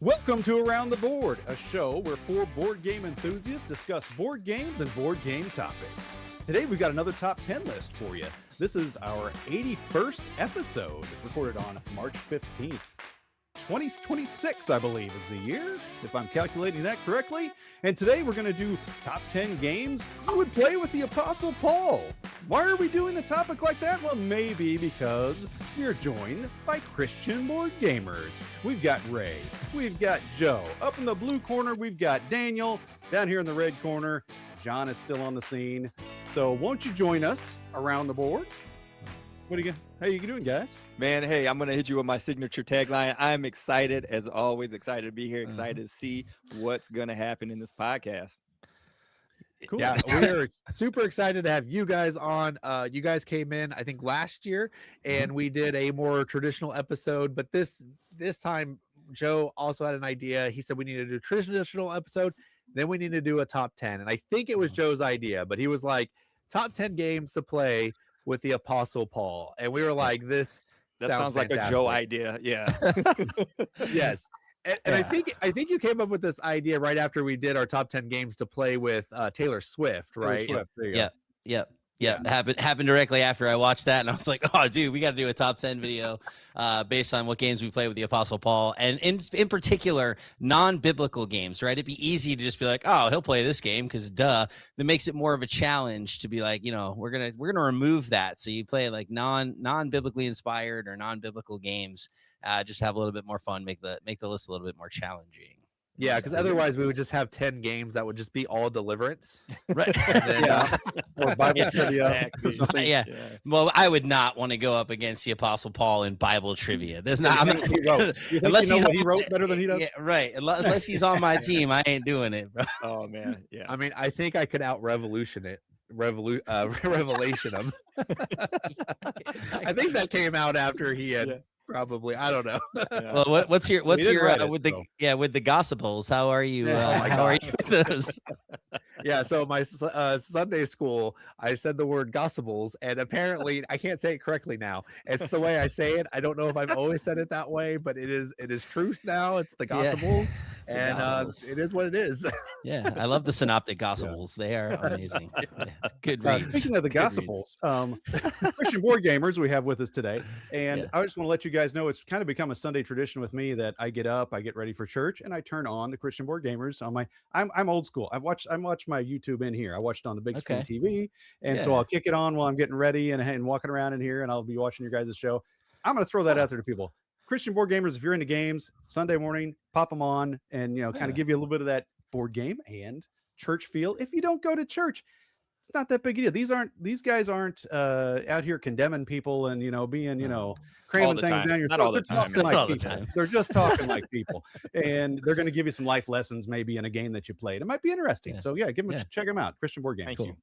Welcome to Around the Board, a show where four board game enthusiasts discuss board games and board game topics. Today we've got another top 10 list for you. This is our 81st episode, recorded on March 15th. 2026, I believe, is the year, if I'm calculating that correctly. And today we're going to do top 10 games you would play with the Apostle Paul. Why are we doing a topic like that? Well, maybe because we're joined by Christian board gamers. We've got Ray, we've got Joe. Up in the blue corner, we've got Daniel. Down here in the red corner, John is still on the scene. So won't you join us around the board? How you doing, guys? Man, hey, I'm going to hit you with my signature tagline. I'm excited, as always, excited to be here, excited to see what's going to happen in this podcast. Cool. Yeah, we're super excited to have you guys on. You guys came in, I think, last year, and we did a more traditional episode. But this time, Joe also had an idea. He said we need to do a traditional episode, then we need to do a top 10. And I think it was Joe's idea, but he was like, top 10 games to play with the Apostle Paul. And we were like, that sounds like a Joe idea. Yeah. Yes. And I think you came up with this idea right after we did our top 10 games to play with Taylor Swift, right? Yeah. Happened directly after I watched that, and I was like, oh, dude, we got to do a top 10 video based on what games we play with the Apostle Paul, and in particular, non-biblical games, right? It'd be easy to just be like, oh, he'll play this game because duh. That makes it more of a challenge to be like, we're gonna remove that. So you play like non-biblically inspired or non-biblical games. Just have a little bit more fun, make the list a little bit more challenging. Yeah, because otherwise we would just have 10 games that would just be all deliverance. Right. Then, or Bible trivia or something. Yeah. Well, I would not want to go up against the Apostle Paul in Bible trivia. There's not. He wrote. Unless he wrote better than he does. Yeah, right. Unless he's on my team, I ain't doing it, bro. Oh man. Yeah. I mean, I think I could revelation him. I think that came out after he had. Yeah. Probably, I don't know. Yeah. Well, what's your with the Gospels? How are you? How are you with those? Yeah, so my Sunday school, I said the word Gospels, and apparently I can't say it correctly now. It's the way I say it. I don't know if I've always said it that way, but it is truth now. It's the Gospels, and it is what it is. Yeah, I love the Synoptic Gospels. Yeah. They are amazing. Yeah, it's good reads. Speaking of the Gospels, Christian board gamers we have with us today, and I just want to let you guys know it's kind of become a Sunday tradition with me that I get up, I get ready for church, and I turn on the Christian board gamers on my. I'm old school. I watch my YouTube in here. I watched on the big screen TV, and so I'll kick it on while I'm getting ready and walking around in here, and I'll be watching your guys' show. I'm going to throw that out there to people. Christian board gamers, if you're into games, Sunday morning, pop them on, and kind of give you a little bit of that board game and church feel. If you don't go to church, it's not that big a deal. These guys aren't out here condemning people and being cramming things down your throat. They're talking like people. They're just talking like people, and they're going to give you some life lessons maybe in a game that you played. It might be interesting. So check them out. Christian board game. Cool.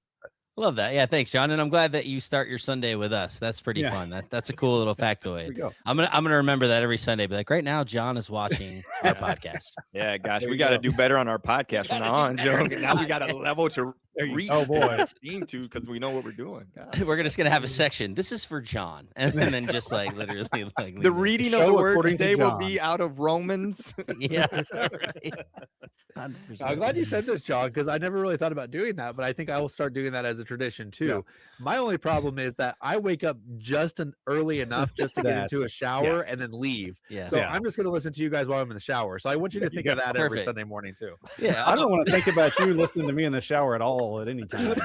Love that. Yeah, thanks, John. And I'm glad that you start your Sunday with us. That's pretty fun. That's a cool little factoid. I'm gonna remember that every Sunday. Be like, right now, John is watching our podcast. Yeah, gosh, we got to do better on our podcast from now on, Joe. Now we got a level to reach. Oh boy, steam to because we know what we're doing. We're just gonna have a section. This is for John, and then just like literally like the reading of the word today will be out of Romans. Yeah. Right. I'm glad you said this, John, because I never really thought about doing that, but I think I will start doing that as a tradition too. Yeah. My only problem is that I wake up just early enough just to get into a shower and then leave. Yeah. So I'm just going to listen to you guys while I'm in the shower. So I want you to think of that every Sunday morning too. Yeah. I don't want to think about you listening to me in the shower at all at any time.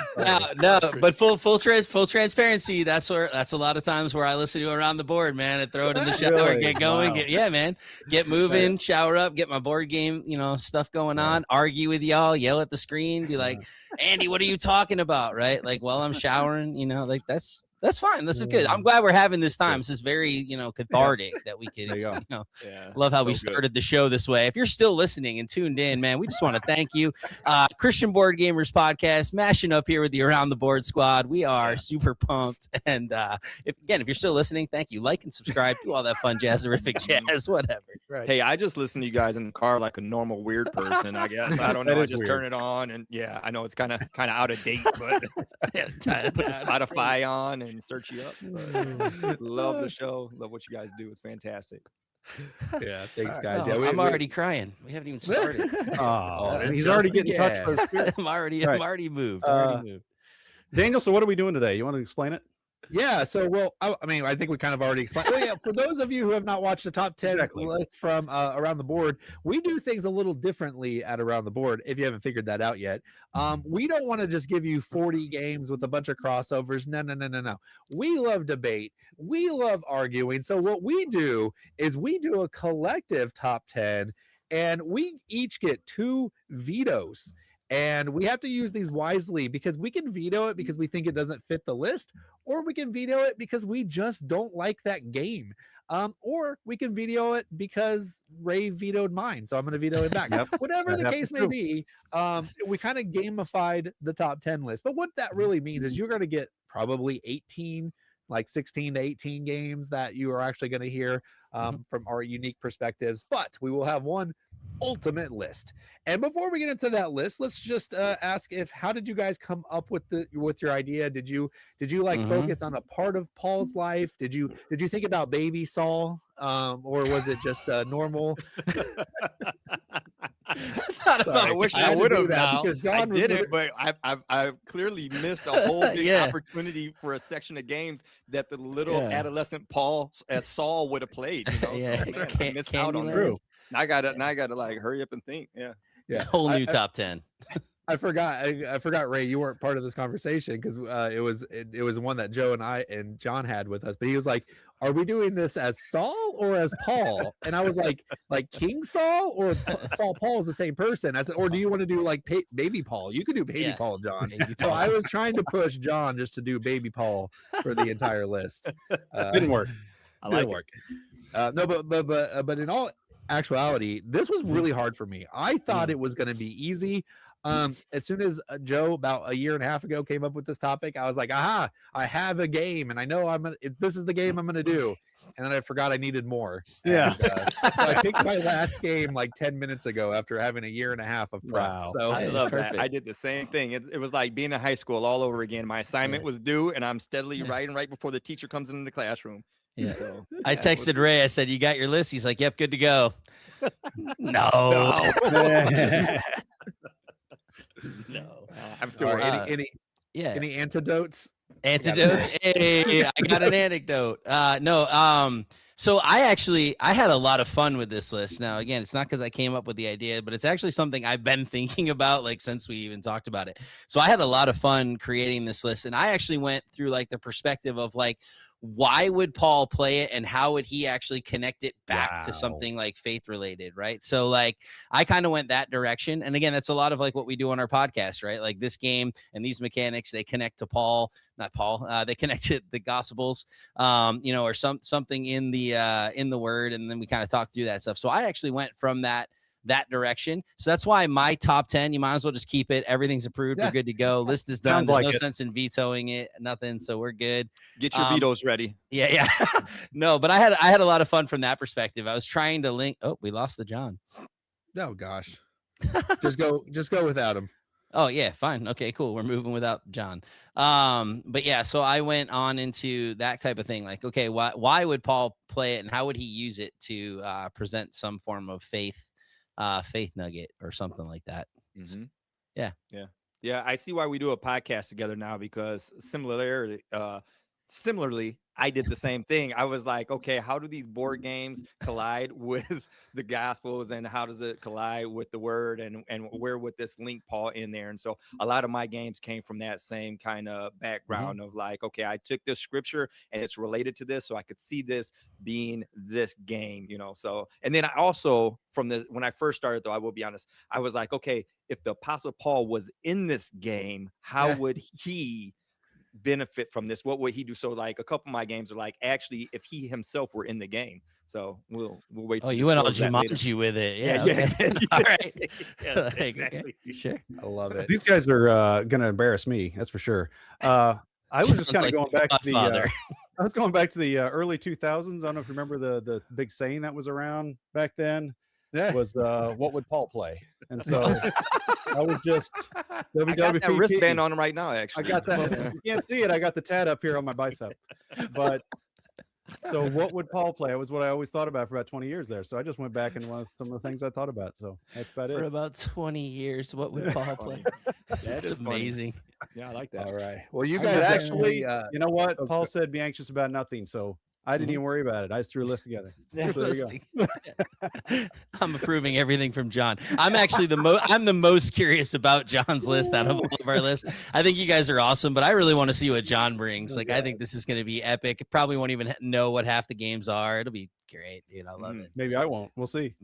No, but full transparency. That's a lot of times where I listen to Around the Board, man, and throw it in the shower, get going, get moving, shower up, get my board game, stuff going on, argue with y'all, yell at the screen, be like, Andy, what are you talking about? Right? Like while I'm showering, like that's fine. This is good. I'm glad we're having this time. This is very, cathartic that we could, love how we started the show this way. If you're still listening and tuned in, man, we just want to thank you. Christian Board Gamers Podcast, mashing up here with the Around the Board squad. We are super pumped. And if you're still listening, thank you. Like and subscribe, do all that fun jazzerific jazz, whatever. Right. Hey, I just listen to you guys in the car like a normal weird person, I guess. I don't know. I just weird. Turn it on and I know it's kind of out of date, but put the Spotify on and search you up. So, love the show. Love what you guys do. It's fantastic. Yeah, thanks, All right. guys. Oh, Yeah, I'm already crying. We haven't even started. Oh, and he's just already getting touched by the Spirit. I'm already Right. moved. Daniel, so what are we doing today? You want to explain it? Yeah, so well, I mean, I think we kind of already explained. Oh yeah, for those of you who have not watched the top 10 Exactly. list from Around the Board, we do things a little differently at Around the Board. If you haven't figured that out yet, we don't want to just give you 40 games with a bunch of crossovers. No. We love debate. We love arguing. So what we do is we do a collective top 10, and we each get 2 vetoes. And we have to use these wisely because we can veto it because we think it doesn't fit the list, or we can veto it because we just don't like that game. Or we can veto it because Ray vetoed mine, so I'm going to veto it back. Whatever the case may be, we kind of gamified the top 10 list. But what that really means is you're going to get probably 18, like 16 to 18 games that you are actually going to hear from our unique perspectives. But we will have one ultimate list. And before we get into that list, let's just ask how did you guys come up with your idea? Did you like focus on a part of Paul's life? Did you think about baby Saul, or was it just normal? I wish I would have now. Because John I did it, but I've clearly missed a whole big opportunity for a section of games that the little adolescent Paul as Saul would have played. You know, so, I missed out on it. I gotta like hurry up and think. Yeah. Whole new top 10. I forgot, Ray, you weren't part of this conversation because it was one that Joe and I and John had with us. But he was like, "Are we doing this as Saul or as Paul?" And I was like King Saul or Saul Paul is the same person. I said, or do you want to do like baby Paul? You could do baby Paul, John. So I was trying to push John just to do baby Paul for the entire list. Didn't work. Didn't work. No, but in all actuality, this was really hard for me. I thought it was going to be easy. As soon as Joe about a year and a half ago came up with this topic, I was like, aha, I have a game and I know this is the game I'm going to do. And then I forgot I needed more. Yeah. And, so I picked my last game like 10 minutes ago after having a year and a half of prep. Wow. So I love that. I did the same thing. It was like being in high school all over again. My assignment was due and I'm steadily writing right before the teacher comes into the classroom. Yeah. So I texted Ray. I said, "You got your list?" He's like, "Yep, good to go." No. I'm still any antidotes? Antidotes. Hey, I got an anecdote. So I had a lot of fun with this list. Now, again, it's not because I came up with the idea, but it's actually something I've been thinking about like since we even talked about it. So I had a lot of fun creating this list, and I actually went through like the perspective of like, why would Paul play it and how would he actually connect it back to something like faith related, right? So like I kind of went that direction. And again, that's a lot of like what we do on our podcast, right? Like this game and these mechanics, they connect to they connect to the Gospels, or something in the word. And then we kind of talk through that stuff. So I actually went from that direction. So that's why my top 10, you might as well just keep it. Everything's approved. We're good to go. List is done. There's no sense in vetoing it. Nothing. So we're good. Get your vetoes ready. Yeah. No, but I had a lot of fun from that perspective. I was trying to link. Oh, we lost the John. Oh gosh. just go without him. Oh yeah, fine. Okay, cool. We're moving without John. But yeah, so I went on into that type of thing. Like, okay, why would Paul play it and how would he use it to present some form of faith nugget or something like that? Mm-hmm. Yeah. I see why we do a podcast together now, because similarly, I did the same thing. I was like, okay, how do these board games collide with the Gospels, and how does it collide with the Word, and where would this link Paul in there? And so a lot of my games came from that same kind of background of like, okay, I took this scripture and it's related to this, so I could see this being this game, So, and then I also, when I first started, though, I will be honest, I was like, okay, if the Apostle Paul was in this game, how would he benefit from this? What would he do? So like a couple of my games are like, actually, if he himself were in the game. So we'll wait. Oh, you went on Jumanji with it. Yeah. All right. Yes, exactly. Sure. I love it. These guys are going to embarrass me. That's for sure. I was just kind of going back to the I was going back to the early 2000s. I don't know if you remember the big saying that was around back then. Was what would Paul play? And so I was just I got that wristband on him right now. Actually, I got that. You can't see it. I got the tat up here on my bicep, but So what would Paul play? That was what I always thought about for about 20 years there. So I just went back and some of the things I thought about. So that's about For it. about 20 years, what would Paul play? That's amazing. Yeah, I like that. All right. Well, you I guys was actually, you know what? okay. Paul said be anxious about nothing. So I didn't even worry about it. I just threw a list together. So there you go. I'm approving everything from John. I'm actually I'm the most curious about John's list out of all of our lists. I think you guys are awesome, but I really want to see what John brings. Like, I think this is going to be epic. Probably won't even know what half the games are. It'll be great, dude. I love it. Maybe I won't. We'll see.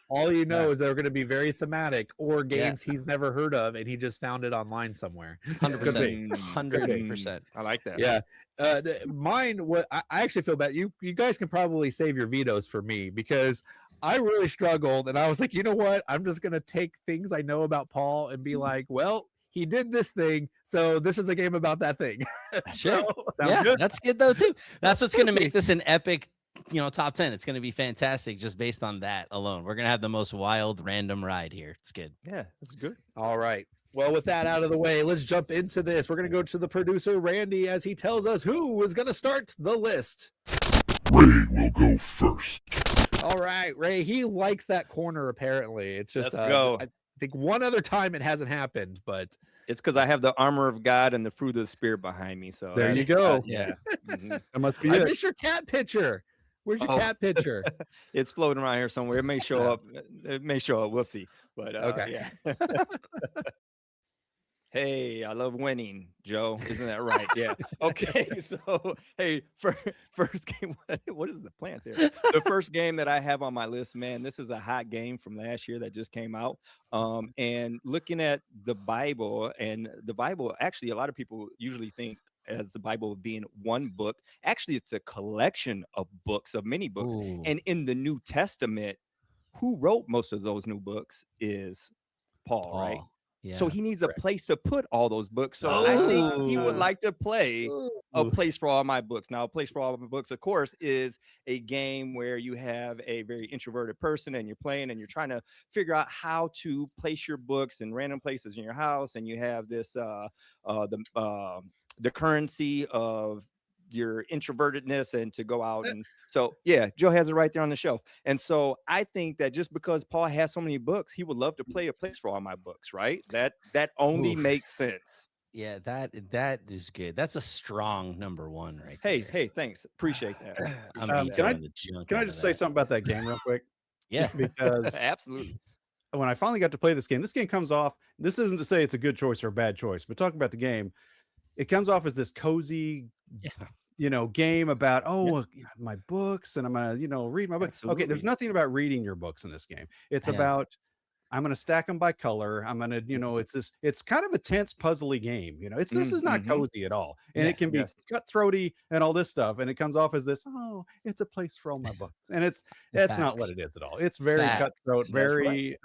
all you know is they're going to be very thematic or games he's never heard of, and he just found it online somewhere. 100%. 100%. I like that. Yeah. Mine, what I actually feel bad. You guys can probably save your vetoes for me, because I really struggled, and I was like, you know what? I'm just gonna take things I know about Paul and be like, well, he did this thing, so this is a game about that thing. Sure. Sounds good. That's good though too. That's what's gonna make this an epic, top 10. It's gonna be fantastic just based on that alone. We're gonna have the most wild random ride here. It's good. Yeah, that's good. All right. Well, with that out of the way, let's jump into this. We're going to go to the producer, Randy, as he tells us who is going to start the list. Ray will go first. All right, Ray. He likes that corner, apparently. It's just, Let's go. I think one other time it hasn't happened, but It's because I have the armor of God and the fruit of the Spirit behind me. So There you that's- go. yeah. Mhm. That must be I it. miss your cat picture. Where's your Oh. cat picture? It's floating around here somewhere. It may show up. It may show up. We'll see. But Okay. yeah. Hey, I love winning, Joe. Isn't that right? Yeah. Okay. So, hey, first game. What is the plant there? The first game that I have on my list, man. This is a hot game from last year that just came out. And looking at the Bible, actually, a lot of people usually think as the Bible being one book. Actually, it's a collection of books, of many books. Ooh. And in the New Testament, who wrote most of those new books is Paul, right? Yeah. So he needs a place to put all those books. So I think he would Oh. like to play a place for all my books. Now, a place for all my books, of course, is a game where you have a very introverted person and you're playing and you're trying to figure out how to place your books in random places in your house. And you have this the currency of your introvertedness and to go out. And so, yeah, Joe has it right there on the shelf. And so I think that just because Paul has so many books, he would love to play a place for all my books, right? That only Oof. makes sense. Yeah, that is good. That's a strong number one right Hey, there. hey, thanks. Appreciate that. I'm can vetoing the junk Can I out just of say that. something about that game real quick? Yeah. Because Absolutely. when I finally got to play this game comes off. This isn't to say it's a good choice or a bad choice, but talking about the game, it comes off as this cozy, game about my books, and I'm gonna read my books. Okay, there's Absolutely. nothing about reading your books in this game. It's Yeah. about I'm gonna stack them by color. I'm gonna, it's kind of a tense, puzzly game. This is not cozy at all, and Yeah. it can be Yes. cutthroaty and all this stuff, and it comes off as this. Oh, it's a place for all my books, and that's not what Facts. it is at all. It's very Facts. cutthroat, That's very.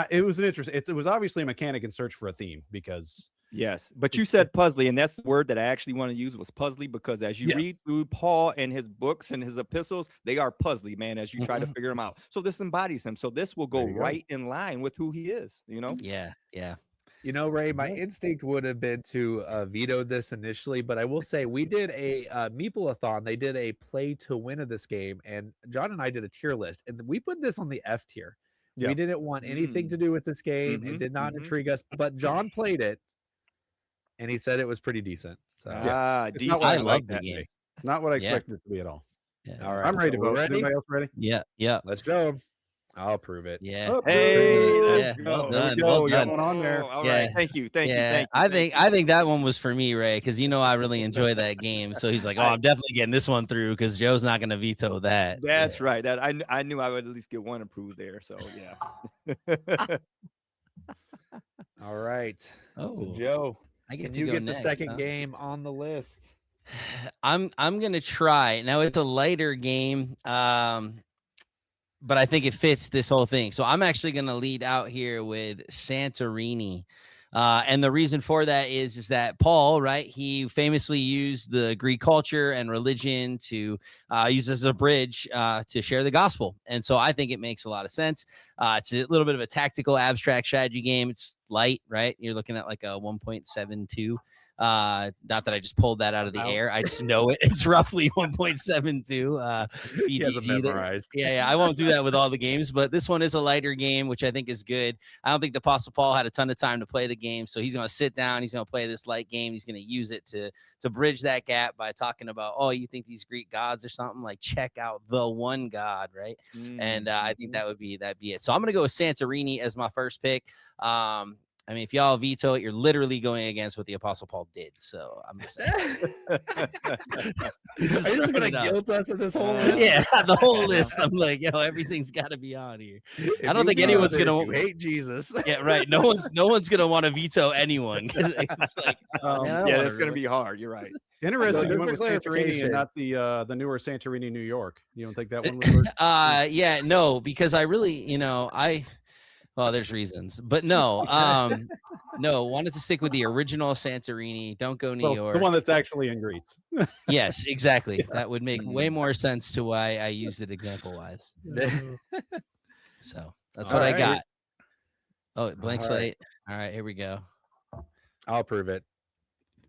It was an interesting. It was obviously a mechanic in search for a theme because. Yes, but you said puzzly, and that's the word that I actually want to use was puzzly, because as you Yes. read through Paul and his books and his epistles, they are puzzly, man, as you try to figure them out. So this embodies him. So this will go There you go. right in line with who he is, Yeah. Yeah. Ray, my instinct would have been to veto this initially, but I will say we did a Meeple-a-thon. They did a play to win of this game, and John and I did a tier list, and we put this on the F tier. Yeah. We didn't want anything to do with this game. It did not intrigue us, but John played it, and he said it was pretty decent. So, It's not what I I love like the that game. Not what I Yeah. expected it to be at all. Yeah. all right, I'm ready to so we're vote. ready? Anybody else ready? Yeah. Yeah. Let's go. I'll prove it. Yeah. Hey, Yeah, let's Yeah. go. Well There we done. go. Well We got done. one on there. All Yeah. right. Thank you. Thank you. Yeah, Thank you. I think that one was for me, Ray, because I really enjoy that game. So he's like, "Oh, I'm definitely getting this one through because Joe's not going to veto that." That's right. That I knew I would at least get one approved there. So yeah. All right. So, Oh, Joe, I get can to you go get next, the second huh? game on the list? I'm gonna try. Now it's a lighter game, but I think it fits this whole thing. So I'm actually gonna lead out here with Santorini. And the reason for that is that Paul, right? He famously used the Greek culture and religion to use as a bridge to share the gospel. And so I think it makes a lot of sense. It's a little bit of a tactical abstract strategy game. It's light, right? You're looking at like a 1.72 Not that I just pulled that out of the air. I just know it. It's roughly 1.72 He has it BGG. memorized. Yeah. I won't do that with all the games, but this one is a lighter game, which I think is good. I don't think the Apostle Paul had a ton of time to play the game, so he's going to sit down. He's going to play this light game. He's going to use it to bridge that gap by talking about, oh, you think these Greek gods or something? Like, check out the one God, right? And I think that'd be it. So I'm going to go with Santorini as my first pick. I mean, if y'all veto it, you're literally going against what the Apostle Paul did. So I'm just saying. Are you just going to guilt us with this whole list? Yeah, the whole list. I'm like, yo, everything's got to be on here. I don't think anyone's going to hate Jesus. Yeah, right. No one's going to want to veto anyone. It's like, yeah, it's going to be hard. You're right. Interesting. You went with Santorini and not the newer Santorini, New York. You don't think that one would work? Yeah, no, because I really, well, there's reasons, but no, wanted to stick with the original Santorini. Don't go New York. The one that's actually in Greece. Yes, exactly. That would make way more sense to why I used it example wise. So that's what I got. Oh, blank slate. All right, here we go. I'll prove it.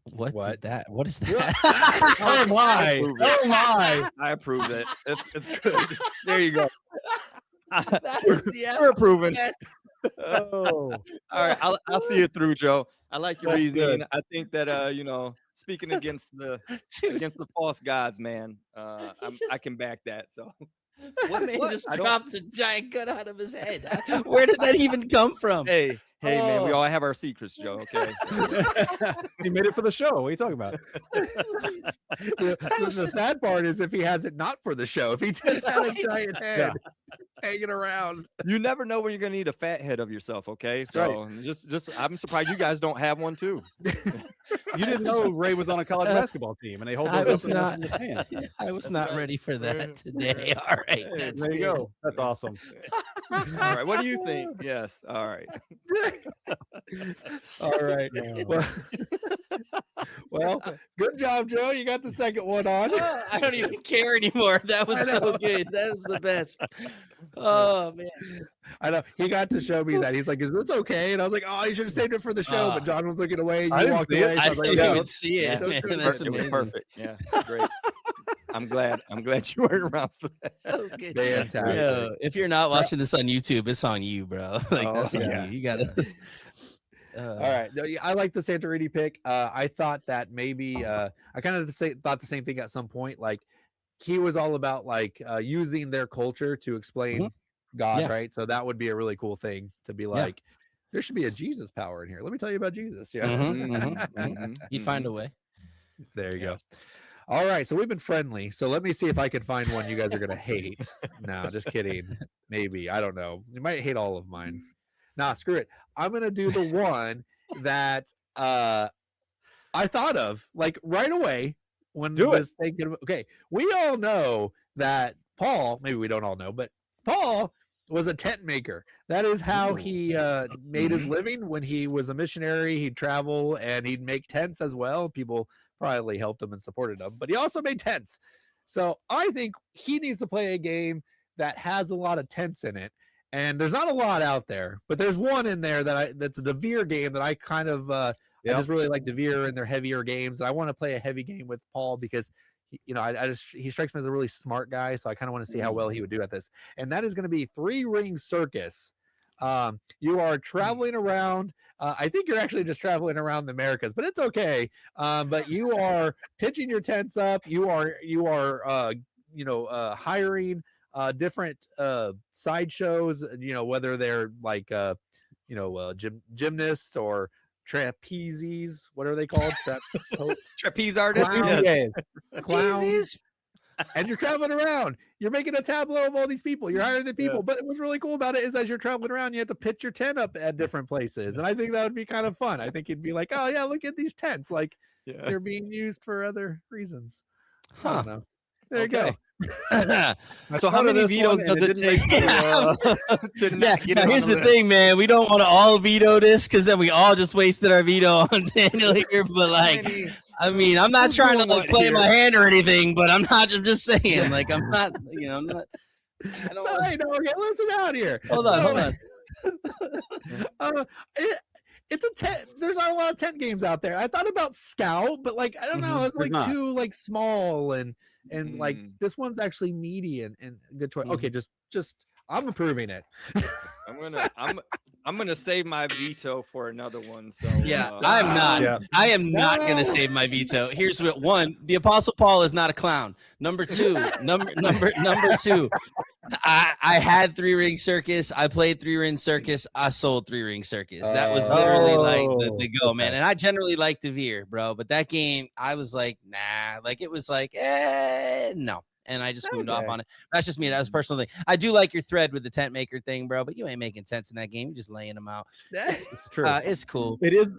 What is that? Oh my! Oh my! I approve it. It's good. There you go. We're approving. Oh, all right. I'll see it through, Joe. I like your reasoning. Good. I think that speaking against the false gods, man, I can back that. So what man just dropped a giant gun out of his head? Where did that even come from? Hey, man, we all have our secrets, Joe. Okay. He made it for the show. What are you talking about? The sad part is if he has it not for the show, if he just had a giant head hanging around. You never know when you're gonna need a fat head of yourself. Okay, so just I'm surprised you guys don't have one too. You didn't know Ray was on a college basketball team, and they hold those up in his hand. I was not ready for that today. All right, there you go. That's awesome. All right, what do you think? Yes. All right. All right. Well, good job, Joe. You got the second one on. I don't even care anymore. That was so good. That was the best. Oh man, I know he got to show me that. He's like, "Is this okay?" And I was like, "Oh, you should have saved it for the show." But John was looking away. You walked away. I didn't even see it. Man. That's amazing. It was perfect. Yeah, great. I'm glad you weren't around for that. So good. Fantastic. Yeah, if you're not watching this on YouTube, it's on you, bro. That's on you. You gotta. All right. No, I like the Santorini pick. I thought that maybe I kind of thought the same thing at some point. Like he was all about like using their culture to explain God, right? So that would be a really cool thing to be like, there should be a Jesus power in here. Let me tell you about Jesus. Yeah. You'd find a way. There you go. All right, so we've been friendly. So let me see if I can find one you guys are gonna hate. No, just kidding. Maybe, I don't know. You might hate all of mine. Nah, screw it. I'm gonna do the one that I thought of like right away when I was thinking. Okay, we all know that Paul. Maybe we don't all know, but Paul was a tent maker. That is how he made his living. When he was a missionary, he'd travel and he'd make tents as well. People probably helped him and supported him, but he also made tents. So I think he needs to play a game that has a lot of tents in it. And there's not a lot out there, but there's one in there that's a Devere game that I kind of I just really like Devere and their heavier games. I want to play a heavy game with Paul because he strikes me as a really smart guy, so I kind of want to see how well he would do at this. And that is going to be 3-ring circus. You are traveling around. I think you're actually just traveling around the Americas, but it's okay. But you are pitching your tents up. You are hiring different sideshows, whether they're like gymnasts or trapezes. What are they called? Trapeze artists. Clowns. And you're traveling around. You're making a tableau of all these people. You're hiring the people. But what's really cool about it is as you're traveling around, you have to pitch your tent up at different places. And I think that would be kind of fun. I think you'd be like, oh yeah, look at these tents. Like they're being used for other reasons. I don't know. There you go. So how many vetoes does it take to not get it? Here's the thing, man. We don't want to all veto this because then we all just wasted our veto on Daniel here. But like, I mean, I'm not trying to like play my hand or anything, but I'm just saying, like, I'm not. I don't. Okay, listen out here. Hold on. it's a tent. There's not a lot of tent games out there. I thought about Scout, but like I don't know, it's There's like not. too like small and like Mm. this one's actually meaty and good choice. Okay, just I'm approving it. I'm gonna save my veto for another one. So Yeah, I'm not. Yeah. I am not going to save my veto. Here's what: one, the Apostle Paul is not a clown. Number two, number two, I had 3-ring circus. I played 3-ring circus. I sold 3-ring circus. That was literally like the go, man. And I generally like to veer, bro. But that game, I was like, nah. Like it was like, no. And I just moved off on it. That's just me. That was a personal thing. I do like your thread with the tent maker thing, bro. But you ain't making sense in that game. You're just laying them out. It's true. It's cool. It is.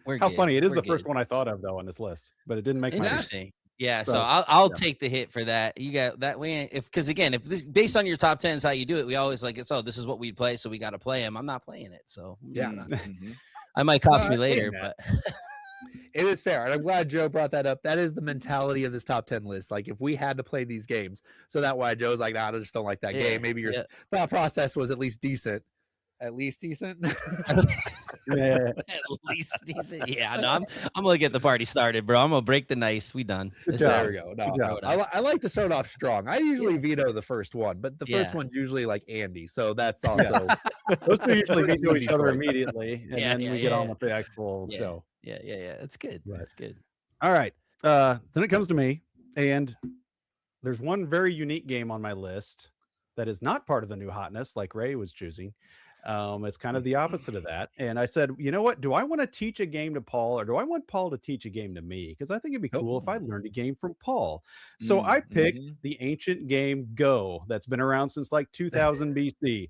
We're How good. funny. It is We're the first good. one I thought of though on this list, but it didn't make my list. Interesting. Yeah, so So, I'll take the hit for that. You got that way because again, if this based on your top 10 is how you do it, we always like it's this is what we play, so we got to play them. I'm not playing it, so Yeah. I might cost No, me I later, get but It is fair, and I'm glad Joe brought that up. That is the mentality of this top 10 list. Like, if we had to play these games, so that why Joe's like, nah, I just don't like that game. Maybe your thought process was at least decent. At least decent. Yeah. at least decent. Yeah, no, I'm gonna get the party started, bro. I'm gonna break the nice. We done. It's There all we go. No, Good job. I like to start off strong. I usually veto the first one, but the first Yeah. one's usually like Andy, so that's also Those two usually Pretty veto easy each other choice. immediately, and Yeah, then we get on with the actual Yeah. show. Yeah. It's good. Right. It's good. All right. Then it comes to me, and there's one very unique game on my list that is not part of the new hotness, like Ray was choosing. It's kind of the opposite of that. And I said, you know what? Do I want to teach a game to Paul, or do I want Paul to teach a game to me? Because I think it'd be cool if I learned a game from Paul. So I picked the ancient game Go, that's been around since like 2000 BC.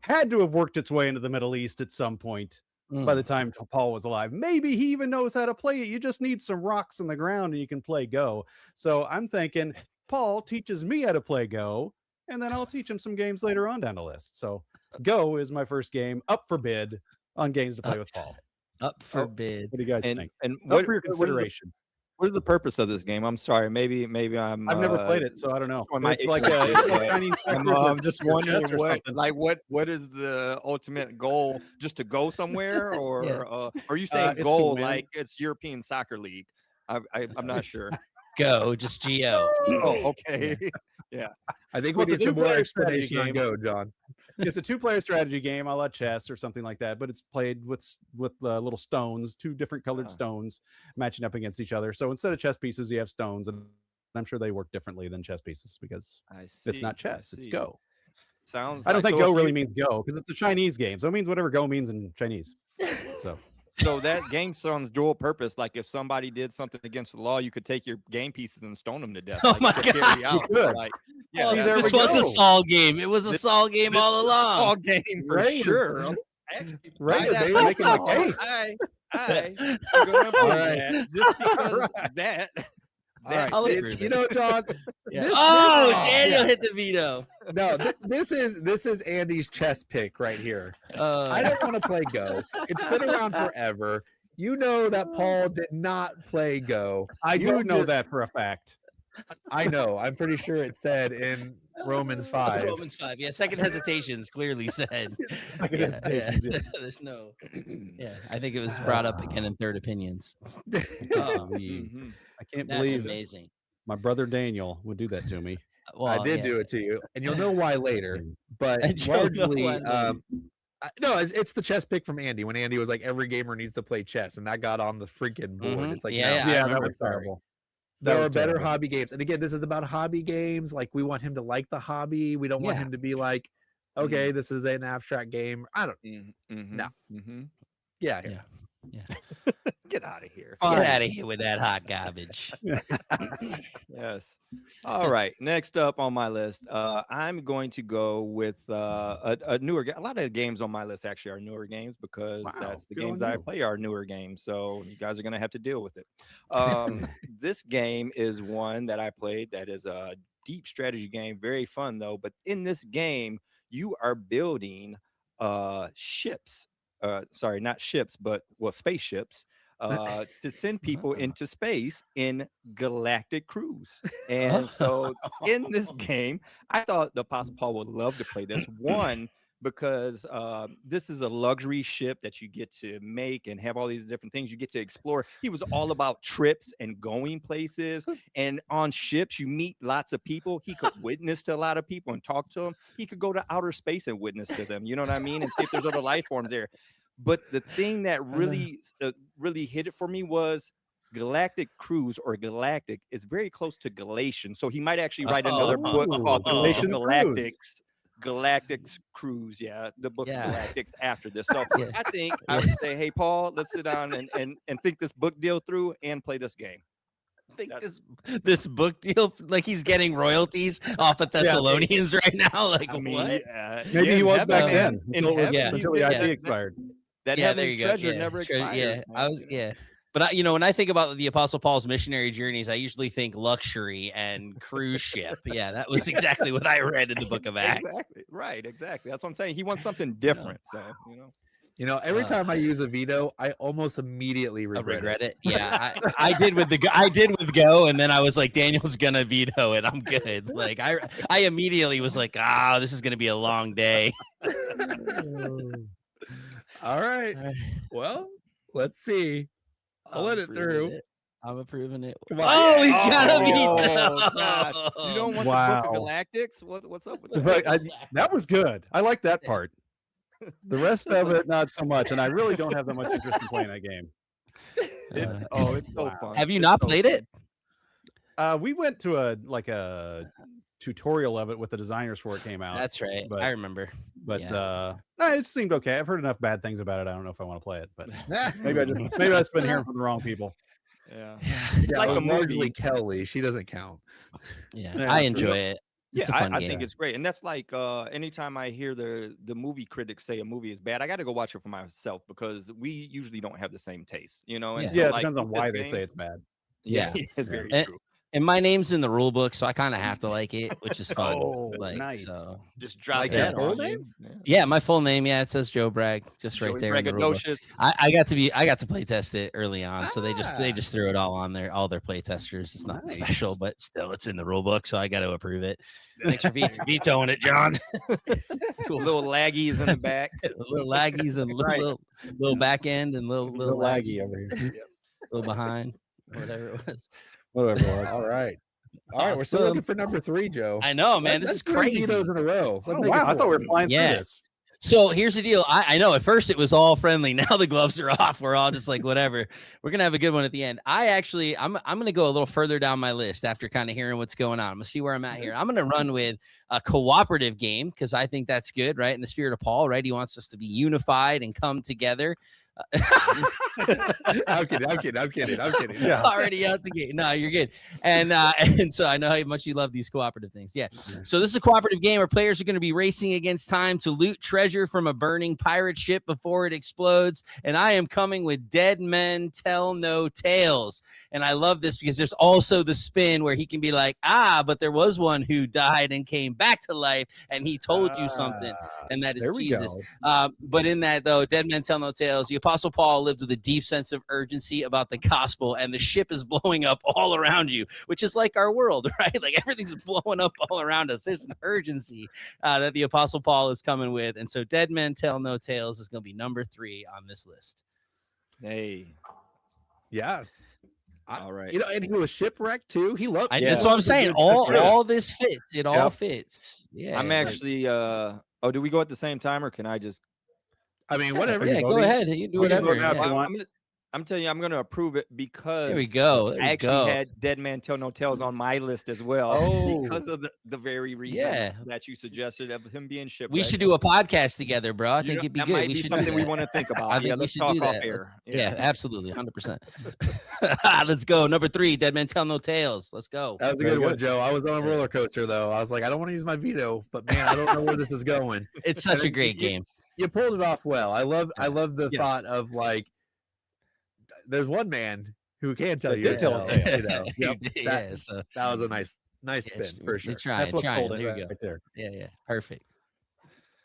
Had to have worked its way into the Middle East at some point. By the time Paul was alive. Maybe he even knows how to play it. You just need some rocks in the ground and you can play Go. So I'm thinking Paul teaches me how to play Go, and then I'll teach him some games later on down the list. So Go is my first game up for bid on games to play with Paul. Up for bid. What do you guys think? And Up for your consideration. What is the purpose of this game? I'm sorry. Maybe I've never played it, so I don't know. on my It's like ignorance. I'm just wondering what. what is the ultimate goal? Just to go somewhere, or are you saying it's to goal win. like it's European Soccer League? I'm not sure. Go, just Go. Oh, okay. I think Well, we it's a need some more two-player strategy explanation on game. Go, John. It's a 2-player strategy game, a la chess or something like that, but it's played with little stones, 2 different colored stones matching up against each other. So instead of chess pieces, you have stones, and I'm sure they work differently than chess pieces because I see. it's not chess, it's Go. Sounds. I don't like, think so Go if really you- means Go because it's a Chinese game, so it means whatever Go means in Chinese. So So that game sounds dual purpose. Like if somebody did something against the law, you could take your game pieces and stone them to death. Oh like, my to carry gosh, out. you could. Like, Oh, there this we was a go. Saul game. It was a Saul game all along. all game for Ray is- sure. Ray is I- making the case. I'm gonna play that just because that. All right, I'll it's, approve you it. know, John. Yeah. this- Oh, this- Daniel yeah. hit the veto. No, this is Andy's chess pick right here. I don't want to play Go. It's been around forever. You know that Paul did not play Go. I You do know just- that for a fact. I know. I'm pretty sure it said in Romans 5. Romans 5. Yeah, second hesitations clearly said. Second hesitations, yeah. There's no. Yeah, I think it was brought up again in third opinions. I can't believe, I can't That's believe amazing. my brother Daniel would do that to me. Well, I did yeah. do it to you, and you'll know why later. But And you'll know largely, why later. no, it's the chess pick from Andy when Andy was like, every gamer needs to play chess, and that got on the freaking board. Mhm. It's like, Yeah, no, yeah, I that remember. was terrible. There That are was better terrible. hobby games. And again, this is about hobby games. Like, we want him to like the hobby. We don't want Yeah. him to be like, okay, this is an abstract game. I don't, No. yeah. Yeah. Get out of here. Get out of here with that hot garbage. Yes. All right. Next up on my list, I'm going to go with a newer. A lot of the games on my list actually are newer games because Wow, that's the good games on that I you. play are newer games. So you guys are going to have to deal with it. This game is one that I played that is a deep strategy game. Very fun though. But in this game, you are building ships. Sorry, not ships, but spaceships. To send people into space in galactic cruise. And so in this game, I thought the Apostle Paul would love to play this. One, because this is a luxury ship that you get to make and have all these different things you get to explore. He was all about trips and going places. And on ships, you meet lots of people. He could witness to a lot of people and talk to them. He could go to outer space and witness to them. You know what I mean? And see if there's other life forms there. But the thing that really hit it for me was Galactic Cruise, or Galactic, is very close to Galatian. So he might actually write another book called Galatian Galactic's Cruise. Yeah, the book of Galactics after this. So Yeah. I think I would say, hey, Paul, let's sit down and think this book deal through and play this game. I think this book deal, like he's getting royalties off of Thessalonians right now. Like, I mean, what? Maybe he was back then In until, heaven, until the ID expired. That Yeah, there heavenly you go. treasure Yeah, never treasure- expires. yeah, man. But when I think about the Apostle Paul's missionary journeys, I usually think luxury and cruise ship. Yeah, that was exactly what I read in the Book of Acts. Exactly. Right. Exactly. That's what I'm saying. He wants something different. So Every time I use a veto, I almost immediately I regret it. regret it. Yeah, I did with go, and then I was like, Daniel's gonna veto it. I'm good. Like I immediately was like, this is gonna be a long day. All right. Well, let's see. I'll let it through. I'm approving it. Come on. Oh, he got a veto. gosh. You don't want the Book of Galactics? What's up with that? But that was good. I like that part. The rest of it, not so much. And I really don't have that much interest in playing that game. It's so fun. Have you not played it? We went to a tutorial of it with the designers before it came out. That's right. But, I remember. But it seemed okay. I've heard enough bad things about it. I don't know if I want to play it, but maybe I've just been hearing from the wrong people. Yeah. It's like a largely movie. Kelly. She doesn't count. Yeah, I enjoy it. It's a fun I game. think it's great. And that's like anytime I hear the movie critics say a movie is bad, I got to go watch it for myself because we usually don't have the same taste, And Yeah, so, it like, depends on with this why they game- say it's bad. Yeah. it's very And- true. And my name's in the rule book, so I kind of have to like it, which is fun. Oh, like, nice. So. Just drop Like that your full on name? you. Yeah, my full name. Yeah, it says Joe Bragg, just right Joey there in the rule book. Braggadocious. I got to play test it early on, so they just threw it all on there. All their play testers. It's nothing special, but still, it's in the rule book, so I got to approve it. Thanks for vetoing it, John. Cool. Little laggies in the back. little laggies and little back end and little laggy over here. little behind, whatever it was. Whatever. it was. All right. All right. We're still Awesome. looking for number 3, Joe. I know, man. This That's is 3 crazy. vetoes in a row. Oh, Let's make it wow, I thought we were 4. flying Yeah. through this. So here's the deal. I know at first it was all friendly. Now the gloves are off. We're all just like, whatever. We're gonna have a good one at the end. I'm gonna go a little further down my list after kind of hearing what's going on. I'm gonna see where I'm at here. I'm gonna run with a cooperative game because I think that's good, right? In the spirit of Paul, right? He wants us to be unified and come together. I'm kidding. Yeah. Already out the gate. No, you're good. And so I know how much you love these cooperative things. Yeah. So this is a cooperative game where players are going to be racing against time to loot treasure from a burning pirate ship before it explodes. And I am coming with Dead Men Tell No Tales. And I love this because there's also the spin where he can be like, but there was one who died and came back to life and he told you something. And that is There we Jesus. go. But in that, though, Dead Men Tell No Tales, the Apostle Paul lived with a deep sense of urgency about the gospel, and the ship is blowing up all around you, which is like our world, right? Like everything's blowing up all around us. There's an urgency that the Apostle Paul is coming with. And so Dead Men Tell No Tales is going to be number 3 on this list. Hey. Yeah. All right. And he was shipwrecked too. He loved. That's what I'm saying. All this fits. It all fits. Yeah. I'm actually do we go at the same time or can I just I mean, whatever. Yeah, go ahead. You do We can whatever. vote now if you Yeah. want. I'm telling you, I'm going to approve it because There we go. There I we actually go. had Dead Man Tell No Tales on my list as well Oh. because of the very reason Yeah. that you suggested of him being shipwrecked. We should do a podcast together, bro. I You think know, it'd be that good. might We be should do something we that. want to think about. I think Yeah, we let's should talk do off that. air. Yeah, absolutely. 100%. Let's go. Number 3, Dead Men Tell No Tales. Let's go. That was a Very good one, good. Joe. I was on a roller coaster though. I was like, I don't want to use my veto, but man, I don't know where this is going. It's such a And great you- game. You pulled it off well. I love the Yes. thought of like, there's one man who can tell That you. did tell a tale. You know, You yep, did, that, yeah, so, that was a nice yeah, spin for sure. You're trying. That's what sold it There you go. right there. Yeah. Perfect.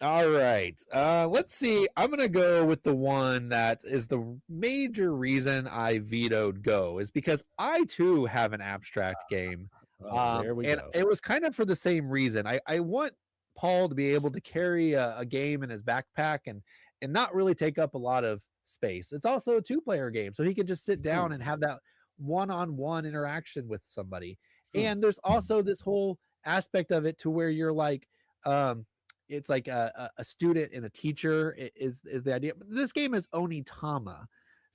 All right. Let's see. I'm gonna go with the one that is the major reason I vetoed Go is because I too have an abstract game. Oh, there we and go. it was kind of for the same reason. I want Paul to be able to carry a game in his backpack and not really take up a lot of space. It's also a 2-player game, so he could just sit down and have that one-on-one interaction with somebody. And there's also this whole aspect of it to where you're like, it's like a student and a teacher is the idea. But this game is Onitama.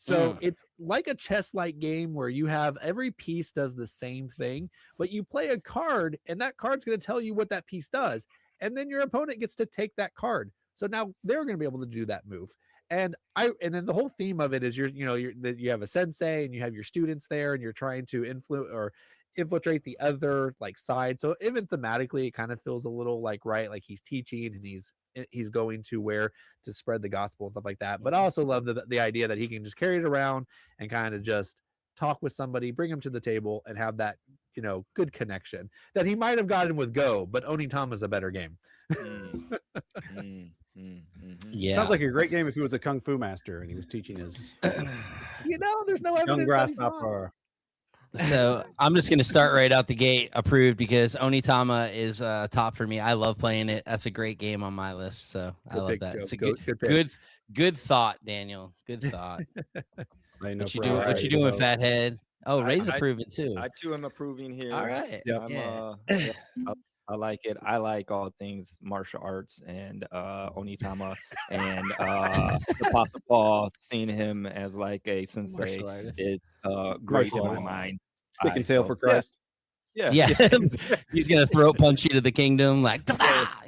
So it's like a chess-like game where you have every piece does the same thing, but you play a card and that card's going to tell you what that piece does. And then your opponent gets to take that card. So now they're going to be able to do that move. And then the whole theme of it is you have a sensei and you have your students there and you're trying to infiltrate the other like side. So even thematically, it kind of feels a little like he's teaching and he's going to where to spread the gospel and stuff like that. But I also love the idea that he can just carry it around and kind of just talk with somebody, bring him to the table, and have that good connection that he might have gotten with Go. But Onitama is a better game. Yeah, sounds like a great game if he was a kung fu master and he was teaching his there's no young evidence grasshopper. So I'm just gonna start right out the gate approved because Onitama is top for me. I love playing it. That's a great game on my list. So I love that. It's a good thought, Daniel. Good thought. I know What you doing, Fathead? Oh, Ray's approving too. I too am approving here. All right. Yep. I like it. I like all things martial arts and Onitama and Apostle Paul. Seeing him as like a sensei is great in my mind. Kicking tail for Christ. Yeah. He's gonna throat punch you to the kingdom, like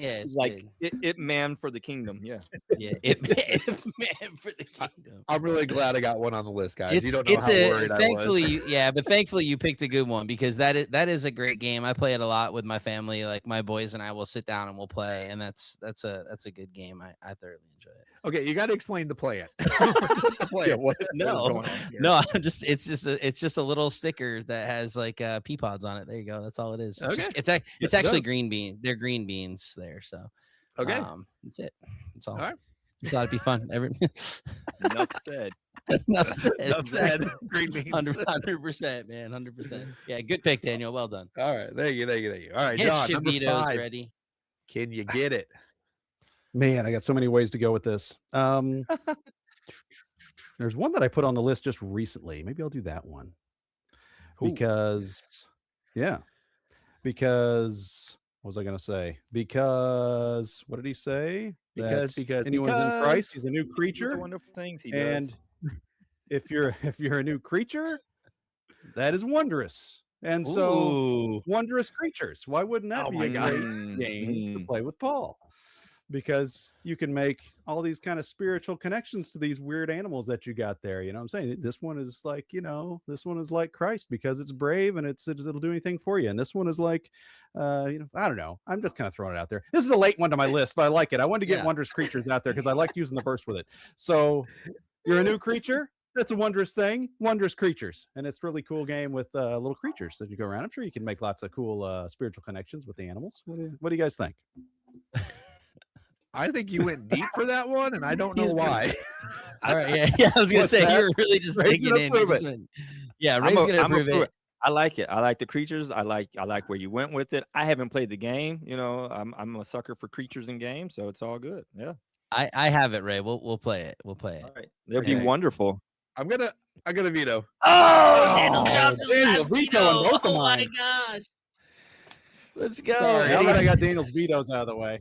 it's like it man for the kingdom. It man for the kingdom. I'm really glad I got one on the list, guys. You don't know how worried thankfully, I was. But thankfully you picked a good one because that is a great game. I play it a lot with my family. Like my boys and I will sit down and we'll play, and that's a good game. I thoroughly enjoy it. Okay, you got to explain the plan. No, it's just a little sticker that has like pea pods on it. There you go. That's all it is. Okay. It's actually green bean. They're green beans there. So okay, that's it. That's all. All right. It's got to be fun. Enough said. Enough said. Green beans. 100%, man. 100%. Yeah, good pick, Daniel. Well done. All right, thank you. All right, Get John, number vetoes 5. ready. Can you get it? Man, I got so many ways to go with this. There's one that I put on the list just recently. Maybe I'll do that one. Because what was I going to say? Because what did he say? Because anyone's in Christ, he's a new creature. Wonderful things he and does. if you're a new creature, that is wondrous. And so wondrous creatures. Why wouldn't that be a great game to play with Paul? Because you can make all these kind of spiritual connections to these weird animals that you got there. You know what I'm saying? This one is like, this one is like Christ because it's brave and it'll do anything for you. And this one is like, I don't know. I'm just kind of throwing it out there. This is a late one to my list, but I like it. I wanted to get wondrous creatures out there because I like using the verse with it. So you're a new creature. That's a wondrous thing. Wondrous creatures. And it's a really cool game with little creatures that you go around. I'm sure you can make lots of cool spiritual connections with the animals. What do you guys think? I think you went deep for that one, and I don't know why. All right, yeah. I was gonna say you were really just digging in. Ray's gonna approve it. I like it. I like the creatures. I like where you went with it. I haven't played the game. I'm a sucker for creatures in games, so it's all good. Yeah. I have it, Ray. We'll play it. We'll play it. All right. That'd be wonderful. I'm gonna veto. Oh, Daniel dropped his Daniel last veto. vetoing both of Oh my mine. gosh. Let's go. Sorry, now that I got Daniel's vetoes out of the way.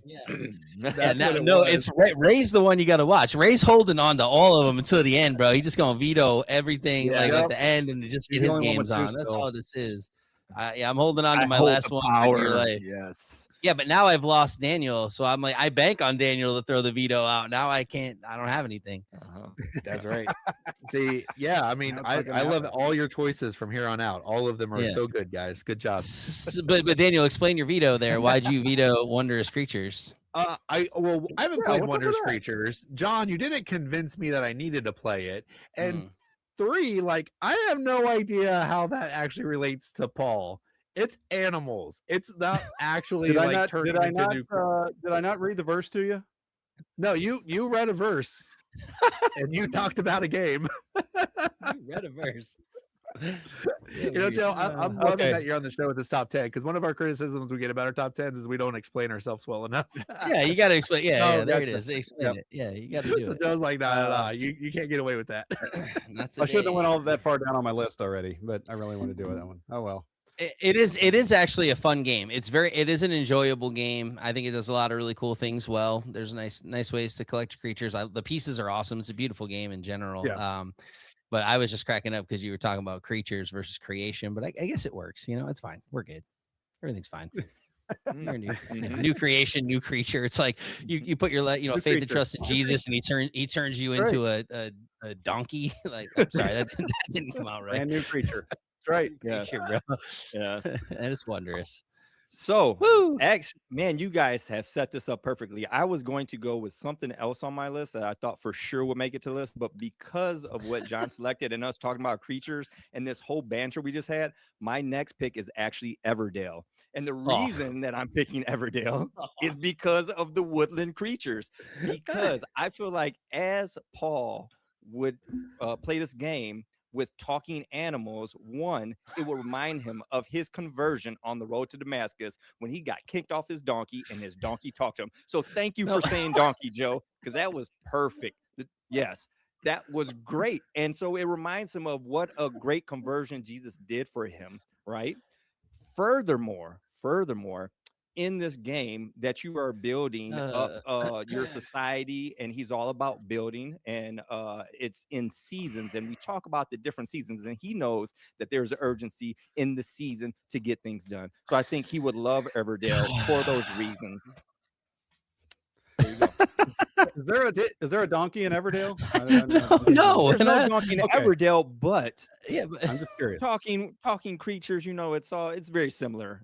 It's Ray's the one you got to watch. Ray's holding on to all of them until the end, bro. He just gonna veto everything at the end and just get his games on. That's all this is. I'm holding on to my last one. Yes. Yeah, but now I've lost Daniel, so I'm like, I bank on Daniel to throw the veto out. Now I can't. I don't have anything. That's right. See, I mean, I love all your choices from here on out. All of them are so good, guys. Good job. But Daniel, explain your veto there. Why'd you veto Wondrous Creatures? I haven't played Wondrous Creatures. John, you didn't convince me that I needed to play it. And 3, like, I have no idea how that actually relates to Paul. It's animals. It's not actually did I not read the verse to you? No, you read a verse and you talked about a game. You read a verse. You know, Joe, I'm loving Okay. that you're on the show with this top 10 because one of our criticisms we get about our top 10s is we don't explain ourselves well enough. Yeah, you got to explain. Yeah, Oh, yeah, there it gotcha. is. Explain Yep. it. Yeah, you got to do So it. Joe's like, nah, you can't get away with that. Not I shouldn't have went today. all that far down on my list already, but I really want to do that one. Oh well. It is actually a fun game. It is an enjoyable game. I think it does a lot of really cool things well. There's nice ways to collect creatures. The pieces are awesome. It's a beautiful game in general. Yeah. But I was just cracking up because you were talking about creatures versus creation, but I guess it works. You know, it's fine. We're good. Everything's fine. You're new creation, new creature. It's like you put your New faith creature. and trust in Jesus, and he turns you Right. into a donkey. Like, I'm sorry, that didn't come out right. Brand new creature. That's right. Yeah. Creature, bro. Yeah. That is wondrous. So, Woo! actually, man, you guys have set this up perfectly. I was going to go with something else on my list that I thought for sure would make it to the list, but because of what John selected and us talking about creatures and this whole banter we just had, my next pick is actually Everdale. And the reason that I'm picking Everdale is because of the woodland creatures. Because I feel like as Paul would play this game with talking animals, one, it will remind him of his conversion on the road to Damascus when he got kicked off his donkey and his donkey talked to him. So thank you for saying donkey, Joe, because that was perfect. Yes, that was great. And so it reminds him of what a great conversion Jesus did for him, right? Furthermore, in this game that you are building up your society, and he's all about building, and it's in seasons, and we talk about the different seasons, and he knows that there's an urgency in the season to get things done. So I think he would love Everdale for those reasons. There you go. Is there a donkey in Everdale? No, There's no donkey in Everdale, but yeah, but I'm just curious. talking creatures, it's very similar.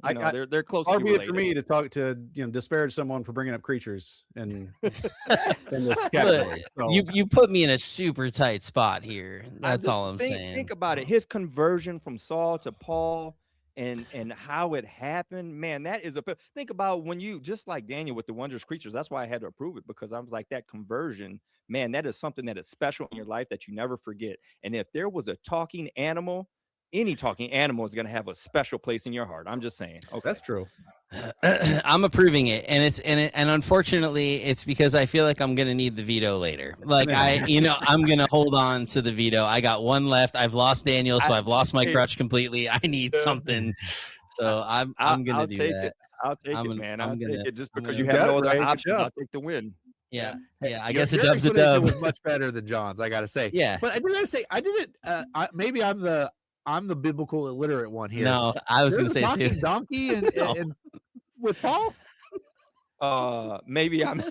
They're closely Far be it for related. me to talk to disparage someone for bringing up creatures in this category. So, you put me in a super tight spot here. That's all I'm saying. Think about it. His conversion from Saul to Paul and how it happened, man, that is think about when you, just like Daniel with the wondrous creatures. That's why I had to approve it, because I was like, that conversion, man, that is something that is special in your life that you never forget. And if there was a talking animal, any talking animal is going to have a special place in your heart. I'm just saying. Okay, that's true. I'm approving it, and unfortunately, it's because I feel like I'm gonna need the veto later. Like I'm gonna hold on to the veto. I got one left. I've lost Daniel, so I've lost my crutch completely. I need something, so I'm gonna do that. I'll take it, man. I'll take it just because you have have no no other other options. options. I'll take the win. Yeah. I Your guess a dub's a explanation dub. was much better than John's, I gotta say. Yeah, but I do gotta say, I didn't. Maybe I'm the biblical illiterate one here. no, I was gonna There's a say talking too. donkey and with Paul. Maybe I'm.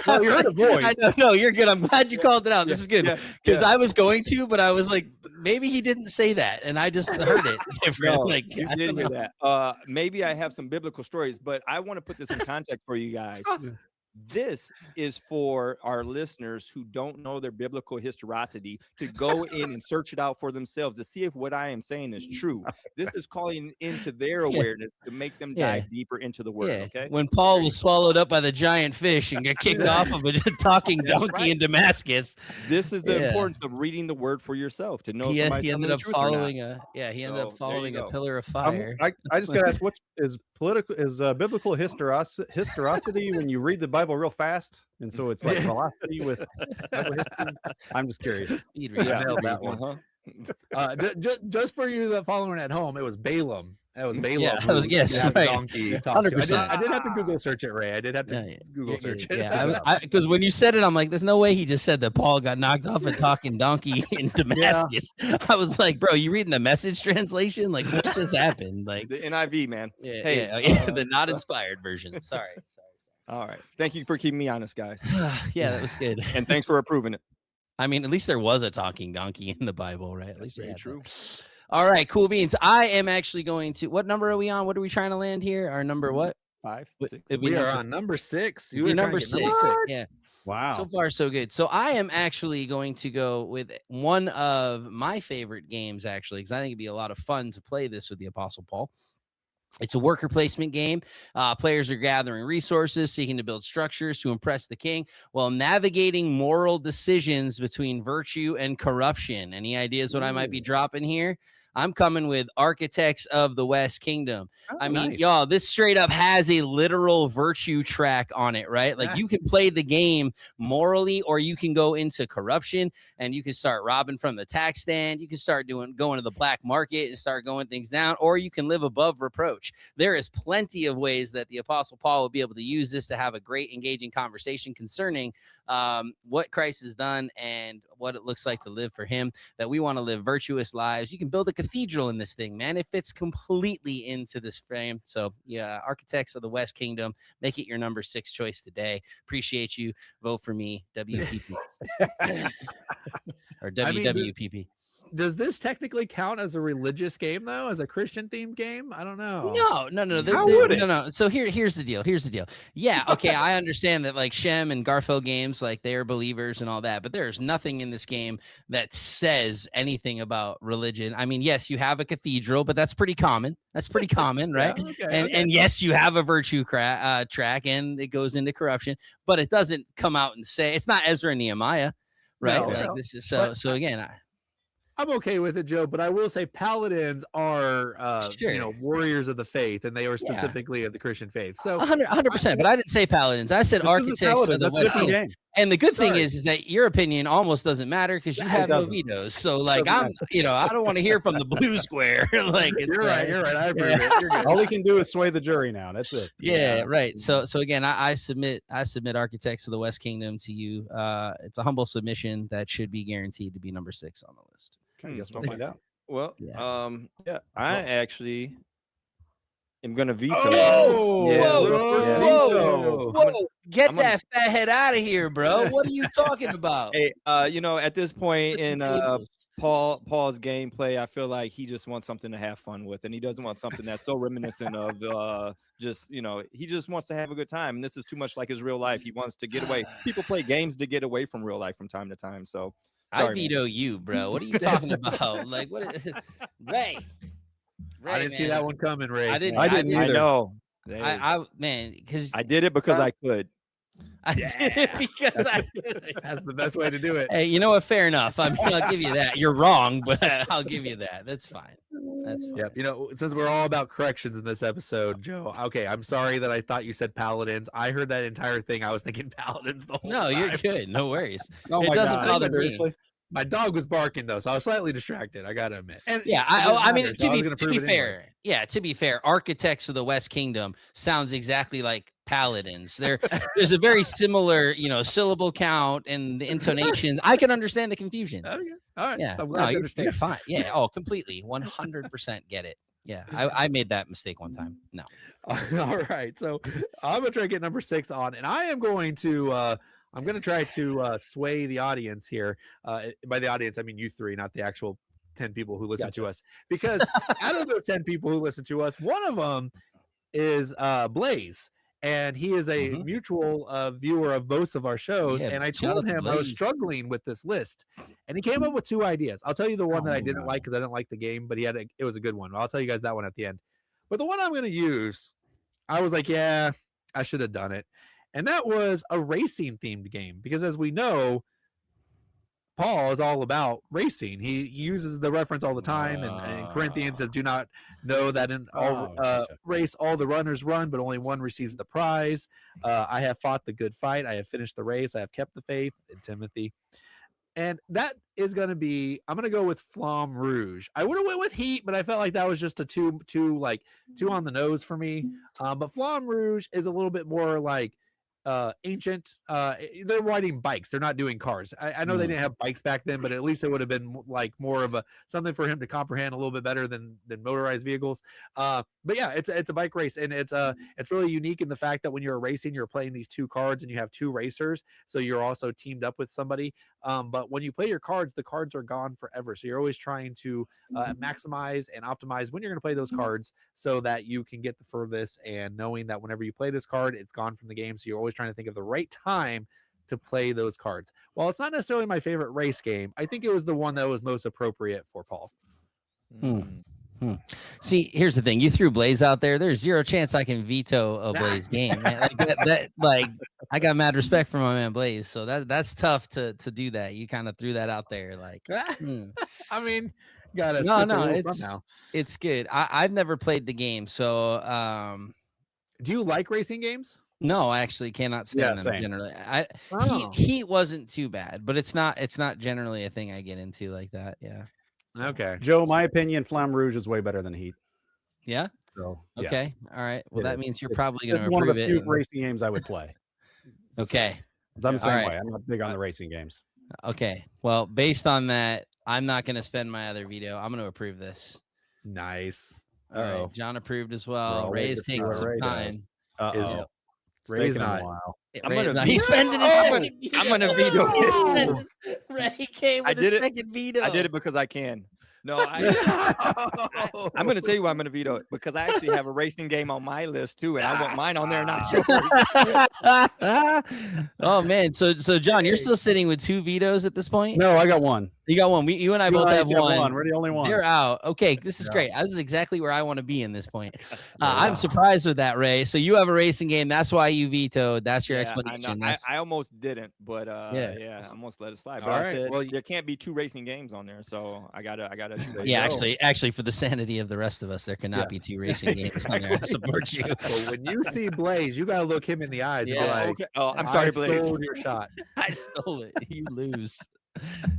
Well, you heard the voice. No, you're good. I'm glad you called it out. This is good because yeah. I was going to, but I was like, maybe he didn't say that, and I just heard it different. No, Like, you I did don't hear know. that. Maybe I have some biblical stories, but I want to put this in context for you guys. This is for our listeners who don't know their biblical historicity to go in and search it out for themselves to see if what I am saying is true. This is calling into their awareness to make them dive deeper into the word. Yeah. Okay. When Paul was swallowed up by the giant fish and got kicked off of a talking donkey right. in Damascus, This is the importance of reading the word for yourself to know. he He ended up following a pillar of fire. I just got to ask, is biblical historicity when you read the Bible real fast, and so it's like velocity with Bible history? I'm just curious. You'd read it. Nailed that one. Just for you that following at home, it was Balaam. That was Balaam. Yeah, that was, yes, had the right. donkey talk to. 100%. I didn't have to Google search it, Ray. I did have to Google search it. Yeah, because when you said it, I'm like, there's no way he just said that Paul got knocked off a talking donkey in Damascus. I was like, bro, you reading the Message translation? Like, what just happened? Like the NIV, man. The not inspired version. Sorry. All right. Thank you for keeping me honest, guys. Yeah, that was good. And thanks for approving it. I mean, at least there was a talking donkey in the Bible, right? At least very you had true. that. All right, cool beans. I am actually going to. What number are we on? What are we trying to land here? Our number what? 5, 6. We are on number 6. You're number 6. Yeah. Wow. So far, so good. So I am actually going to go with one of my favorite games, actually, because I think it'd be a lot of fun to play this with the Apostle Paul. It's a worker placement game. Players are gathering resources, seeking to build structures to impress the king while navigating moral decisions between virtue and corruption. Any ideas what I might be dropping here? I'm coming with Architects of the West Kingdom. Oh, I mean, nice. y'all, this straight up has a literal virtue track on it, right? Like you can play the game morally, or you can go into corruption and you can start robbing from the tax stand. You can start going to the black market and start going things down, or you can live above reproach. There is plenty of ways that the Apostle Paul will be able to use this to have a great engaging conversation concerning what Christ has done and what it looks like to live for him, that we want to live virtuous lives. You can build a cathedral in this thing, man. It fits completely into this frame. So yeah, Architects of the West Kingdom, make it your number 6 choice today. Appreciate you. Vote for me, WPP. Or WWPP. Does this technically count as a religious game, though, as a Christian themed game? I don't know. No. How would it? No. So here's the deal. Yeah, okay, I understand that like Shem and Garfield games, like they're believers and all that, but there's nothing in this game that says anything about religion. I mean, yes, you have a cathedral, but that's pretty common. Right? And yes, you have a virtue track, and it goes into corruption, but it doesn't come out and say it's not Ezra and Nehemiah, right? This is so again. I'm okay with it, Joe, but I will say paladins are, warriors of the faith, and they are specifically of the Christian faith. So 100%. But I didn't say paladins. I said Architects of the West Kingdom. And the good thing is that your opinion almost doesn't matter because you have no vetoes. So like I don't want to hear from the blue square. Like it's, you're right. I agree. Yeah. All we can do is sway the jury now. That's it. Yeah, right. So again, I submit Architects of the West Kingdom to you. It's a humble submission that should be guaranteed to be number 6 on the list. Okay, I guess we'll find out. Well, I actually am gonna veto. Whoa! Get that fat head out of here, bro. What are you talking about? Hey, at this point in Paul's gameplay, I feel like he just wants something to have fun with, and he doesn't want something that's so reminiscent of he just wants to have a good time, and this is too much like his real life. He wants to get away. People play games to get away from real life from time to time. So I veto you, bro. What are you talking about? Like what? Ray, I didn't see that one coming, Ray. I didn't either. I know. Because I did it because I could. I did it because I could. That's the best way to do it. Hey, you know what? Fair enough. I mean, I'll give you that. You're wrong, but I'll give you that. That's fine. Yep. Since we're all about corrections in this episode, Joe. Okay, I'm sorry that I thought you said paladins. I heard that entire thing. I was thinking paladins the whole time. No, you're good. No worries. Oh it doesn't bother me. Seriously? My dog was barking though, so I was slightly distracted. I gotta admit. And yeah, I mean, to be fair, Architects of the West Kingdom sounds exactly like paladins. There's a very similar, syllable count and the intonations. I can understand the confusion. Okay. All right. Yeah, I'm glad you're fine. Yeah, completely, 100% get it. Yeah, I made that mistake one time. No. All right, so I'm gonna try to get number 6 on, and I am going to. I'm going to try to sway the audience here. By the audience, I mean you 3, not the actual 10 people who listen to us. Because out of those 10 people who listen to us, one of them is Blaze. And he is a mutual viewer of both of our shows. And I told him I was struggling with this list. And he came up with 2 ideas. I'll tell you the one that I didn't like because I didn't like the game. But it was a good one. I'll tell you guys that one at the end. But the one I'm going to use, I was like, yeah, I should have done it. And that was a racing themed game because as we know, Paul is all about racing. He uses the reference all the time. And Corinthians says, do not know that in all race, all the runners run, but only one receives the prize. I have fought the good fight. I have finished the race. I have kept the faith in Timothy. And that is going to be, I'm going to go with Flamme Rouge. I would have went with Heat, but I felt like that was just a too on the nose for me. But Flamme Rouge is a little bit more like, ancient. They're riding bikes, they're not doing cars. I know they didn't have bikes back then, but at least it would have been like more of a something for him to comprehend a little bit better than motorized vehicles. But yeah, it's a bike race, and it's really unique in the fact that when you're racing, you're playing these 2 cards and you have 2 racers, so you're also teamed up with somebody. But when you play your cards, the cards are gone forever, so you're always trying to maximize and optimize when you're going to play those cards so that you can get the furthest, and knowing that whenever you play this card, it's gone from the game, so you're always trying to think of the right time to play those cards. While it's not necessarily my favorite race game, I think it was the one that was most appropriate for Paul. See, here's the thing. You threw Blaze out there. There's zero chance I can veto a Blaze game, man. Like I got mad respect for my man Blaze. So that's tough to do that. You kind of threw that out there. Like, I mean, gotta no, somehow. it's good. I've never played the game, so do you like racing games? no, I actually cannot stand them same. generally. Oh. Heat wasn't too bad, but it's not generally a thing I get into like that. Yeah. Okay. Joe, my opinion, Flamme Rouge is way better than Heat. Yeah. So yeah, Okay. All right. Well, it that is. means you're It's- probably going it's to one of approve the it. few racing games I would play. Okay. I'm the same Alright. way. I'm not big on the racing games. Okay. Well, based on that, I'm not going to spend my other veto. I'm going to approve this. Nice. All right. Uh-oh. John approved as We're well. all Ray's waiting to see taking what some Ray does. time. Uh-oh. It's Ray's taking a not. while. I'm Ray's gonna not. He's veto- spending his Oh! second veto. I'm gonna veto it. Ray came I with did a it. second veto. I did it because I can. No, I'm going to tell you why I'm going to veto it, because I actually have a racing game on my list too, and I want mine on there, not yours. Oh man, so John, you're still sitting with 2 vetoes at this point. No, I got one. You got one. You and I You both and I have each have one. We're the only ones. They're out. Okay, this is Yeah. great. This is exactly where I want to be in this point. I'm surprised with that, Ray. So you have a racing game. That's why you vetoed. That's your Yeah, explanation. I almost didn't, but Yeah. I almost let it slide. All But I right, said well, there can't be 2 racing games on there, so I gotta. Yeah, actually, for the sanity of the rest of us, there cannot be 2 racing games on there. I support you. So when you see Blaze, you gotta look him in the eyes and be Yeah. like, Okay. Oh, I'm sorry, I Blaze. stole your shot. I stole it. You lose.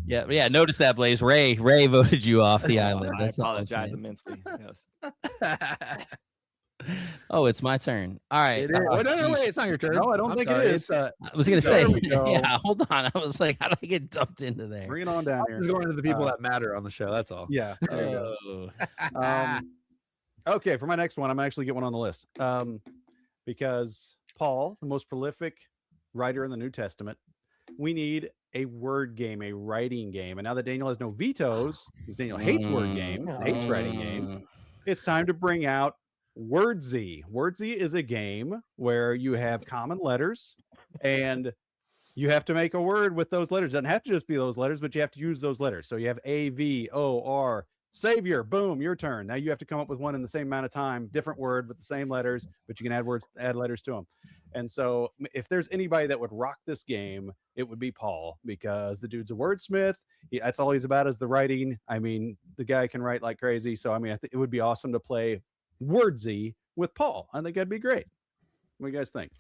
Yeah. Notice that, Blaze. Ray voted you off the island. I That's all I'm apologize saying. immensely. Yes. Oh, it's my turn. All right. It is. Oh, no, wait, geez. it's not your turn. No, I don't I'm think it sorry. is. It's, I was gonna say, There we go. yeah. Hold on. I was like, how do I get dumped into there? Bring it on down here. just going to the people that matter on the show. That's all. Yeah. There you Oh. go. Okay, for my next one, I'm actually get one on the list. Because Paul, the most prolific writer in the New Testament, we need a word game, a writing game. And now that Daniel has no vetoes, because Daniel hates word games, hates writing games, it's time to bring out Wordsy. Wordsy is a game where you have common letters and you have to make a word with those letters. It doesn't have to just be those letters, but you have to use those letters. So you have A, V, O, R, Savior. Boom, your turn. Now you have to come up with one in the same amount of time, different word with the same letters, but you can add letters to them. And so if there's anybody that would rock this game, it would be Paul, because the dude's a wordsmith. That's all he's about is the writing. I mean, the guy can write like crazy. So, I mean, I think it would be awesome to play Wordsy with Paul. I think that'd be great. What do you guys think?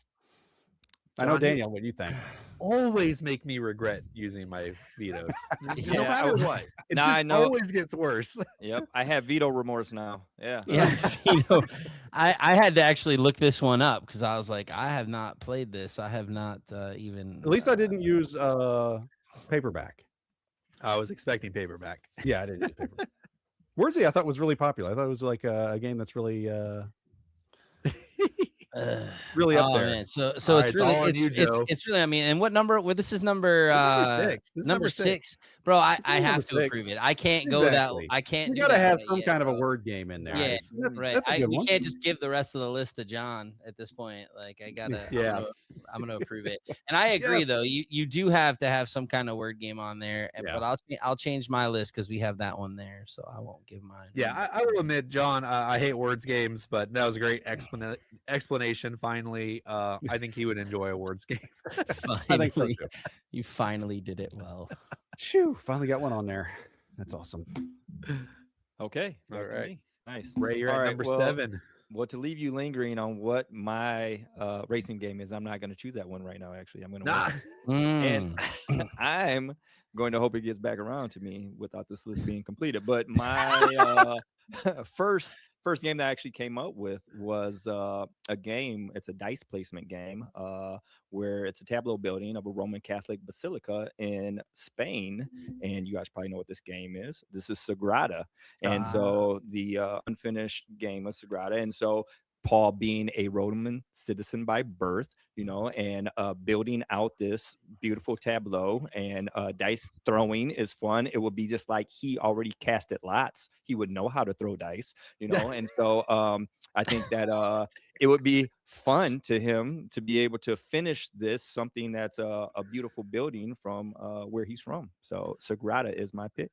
I know, John, Daniel, what do you think? Always make me regret using my vetoes. No Yeah, matter what. It Nah, just I know. always gets worse. Yep. I have veto remorse now. Yeah. Yeah, I had to actually look this one up because I was like, I have not played this. I have not even. At least I didn't use paperback. I was expecting paperback. Yeah, I didn't use paperback. Wordsy, I thought was really popular. I thought it was like a game that's really really up there. Man. So All it's right, it's really all on you, Joe. it's really. I mean, and what number? Well, this is number six. This is number number six, bro. I only have number to six. approve it. I can't go Exactly. that. I can't. You do gotta that have yet, some kind of a bro. word game in there. Yeah, That's- right. That's a good We one. can't just give the rest of the list to John at this point. Like I gotta. Yeah. I'm gonna approve it. And I agree though. You do have to have some kind of word game on there. Yeah. But I'll change my list because we have that one there. So I won't give mine. Yeah, I will admit, John, I hate words games, but that was a great explanation. Finally, I think he would enjoy a words game. I think so Finally, too. you finally did it well. Shoo, finally got one on there. That's awesome. Okay. All back to right. me. Nice. Ray, you're All at right, number well, 7. Well, to leave you lingering on what my racing game is, I'm not going to choose that one right now. Actually, I'm going to. Nah. Mm. And I'm going to hope it gets back around to me without this list being completed. But my first game that I actually came up with was a game. It's a dice placement game where it's a tableau building of a Roman Catholic basilica in Spain. And you guys probably know what this game is. This is Sagrada. And so the unfinished game of Sagrada. And so Paul being a Roman citizen by birth, and building out this beautiful tableau, and dice throwing is fun. It would be just like he already casted lots. He would know how to throw dice, and so I think that it would be fun to him to be able to finish this, something that's a beautiful building from where he's from. So Sagrada is my pick.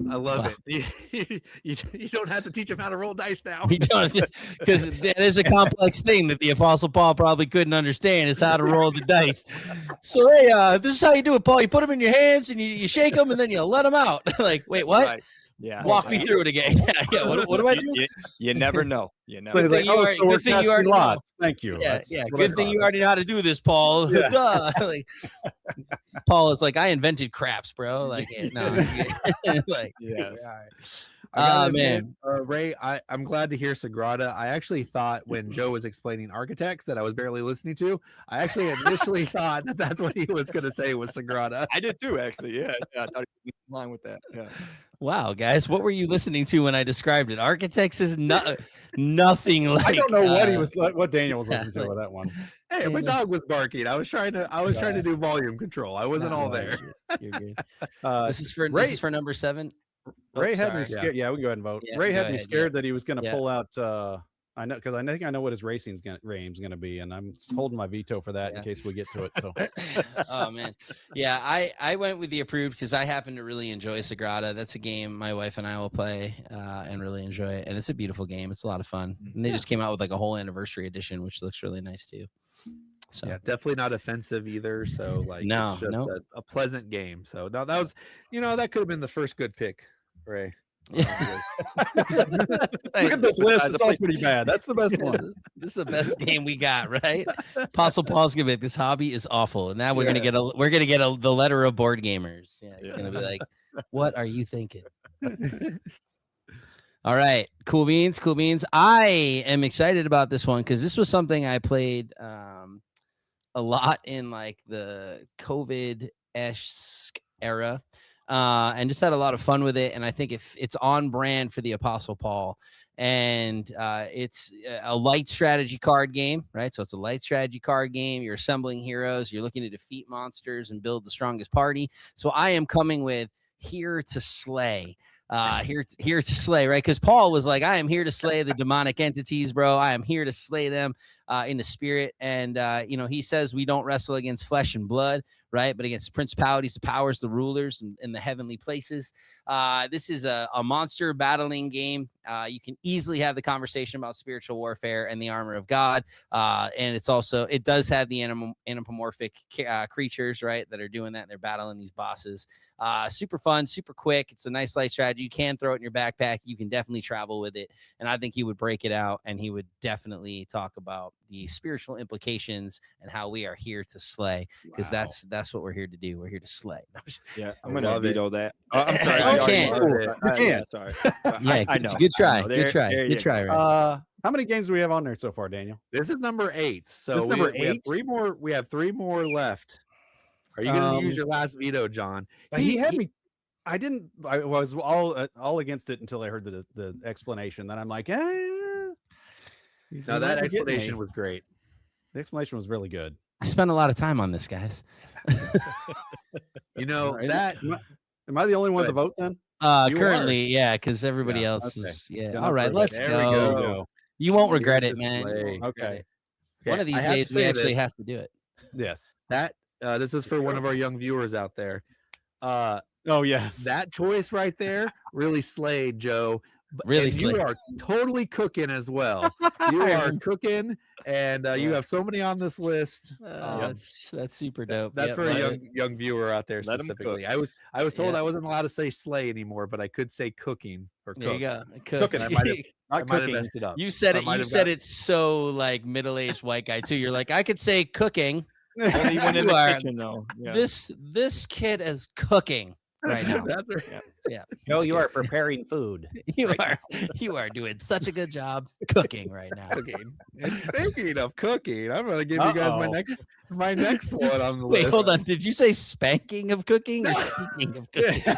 I love it. You don't have to teach him how to roll dice now. You don't, because that is a complex thing that the Apostle Paul probably couldn't understand is how to roll the dice. So, hey, this is how you do it, Paul. You put them in your hands and you shake them and then you let them out. Like, wait, what? Right. Yeah. Walk me through it again. Yeah. What do I do? You never know. You So never. he's like, thing you oh, already- so we're good thing you casting already know. lots. Thank you. Yeah, That's yeah. what I Good thing thought. you already know how to do this, Paul. Yeah. Duh. Like, Paul is like, I invented craps, bro. Like, no. Like, Yes. I gotta man. admit, Ray, I'm glad to hear Sagrada. I actually thought when Joe was explaining architects that I was barely listening to, I actually initially thought that that's what he was going to say was Sagrada. I did too, actually. Yeah. I thought he was in line with that. Yeah. Wow, guys, what were you listening to when I described it? Architects is nothing like. I don't know what Daniel was listening to like- with that one. Hey, my dog was barking. I was trying to do volume control. I wasn't all there. You're good. Uh, This is for Ray- number 7. Ray had me sorry. scared. Yeah, we can go ahead and vote. Yeah, Ray go had me ahead, scared that he was going to Yeah. pull out. I know because I think I know what his rame's going to be, and I'm holding my veto for that Yeah. in case we get to it. So Oh man, yeah, I went with the approved because I happen to really enjoy Sagrada. That's a game my wife and I will play and really enjoy it, and it's a beautiful game. It's a lot of fun, and they just came out with like a whole anniversary edition, which looks really nice too. So Yeah, definitely not offensive either. So like, No, it's just no. a pleasant game. So no, that was, that could have been the first good pick, Ray. Yeah. look at this list. It's all pretty bad. That's the best one. This is the best game we got, right? Apostle Paul's gonna be like, this hobby is awful, and now we're gonna get the letter of board gamers. Yeah, it's gonna be like, what are you thinking? All right, cool beans. I am excited about this one because this was something I played a lot in like the COVID-esque era. And just had a lot of fun with it. And I think if it's on brand for the Apostle Paul, and it's a light strategy card game, right? So it's a light strategy card game. You're assembling heroes. You're looking to defeat monsters and build the strongest party. So I am coming with Here to Slay. Here to slay, right? Because Paul was like, I am here to slay the demonic entities, bro. I am here to slay them in the spirit. And he says we don't wrestle against flesh and blood, right? But against principalities, the powers, the rulers in the heavenly places. This is a monster battling game. You can easily have the conversation about spiritual warfare and the armor of God. And it does have the anthropomorphic creatures, right, that are doing that. And they're battling these bosses. Super fun, super quick. It's a nice light strategy. You can throw it in your backpack. You can definitely travel with it. And I think he would break it out and he would definitely talk about the spiritual implications and how we are here to slay, because that's what we're here to do. We're here to slay. Yeah, I'm gonna veto that. Oh, I'm sorry. You I already can't. voted it. You can't. Yeah, sorry. Yeah, I know. good try. I know. Good try. There Good you try. go. Right? How many games do we have on there so far, Daniel? This is number 8. So This is number we have 8? 3 more. We have 3 more left. Are you going to use your last veto, John? He had me. I didn't. I was all against it until I heard the explanation. Then I'm like, No, that explanation was great. The explanation was really good. I spent a lot of time on this, guys. Right? That. Am I the only one to Good. vote then? You Currently, yeah, because everybody Yeah, else okay. is. Yeah. Yeah, All right, very let's good. There we go. go. You won't regret Here it, to man. slay. You won't regret Okay. it. One of I these have to days, we say actually this. have to do it. Yes. That this is for one of our young viewers out there. Oh yes. That choice right there really slayed, Joe. Really and slayed. you are totally cooking as well. You are cooking, and you have so many on this list. That's super dope. That's Yep, for a love it. young viewer out there Let 'em specifically. I was told Yeah. I wasn't allowed to say slay anymore, but I could say cooking or There you cooked. go. Cooking. I might have Not cooking. messed it up. You said I it. might You have said got- it so like middle-aged white guy too. You're like, I could say cooking. Only one in You the are- kitchen though. Yeah. This kid is cooking right now. That's right. Yeah. No, it's you good. are preparing food. You are doing such a good job cooking right now. Cooking. And speaking of cooking, I'm gonna give you guys my next one on the Wait, list. hold on. Did you say spanking of cooking or speaking of cooking?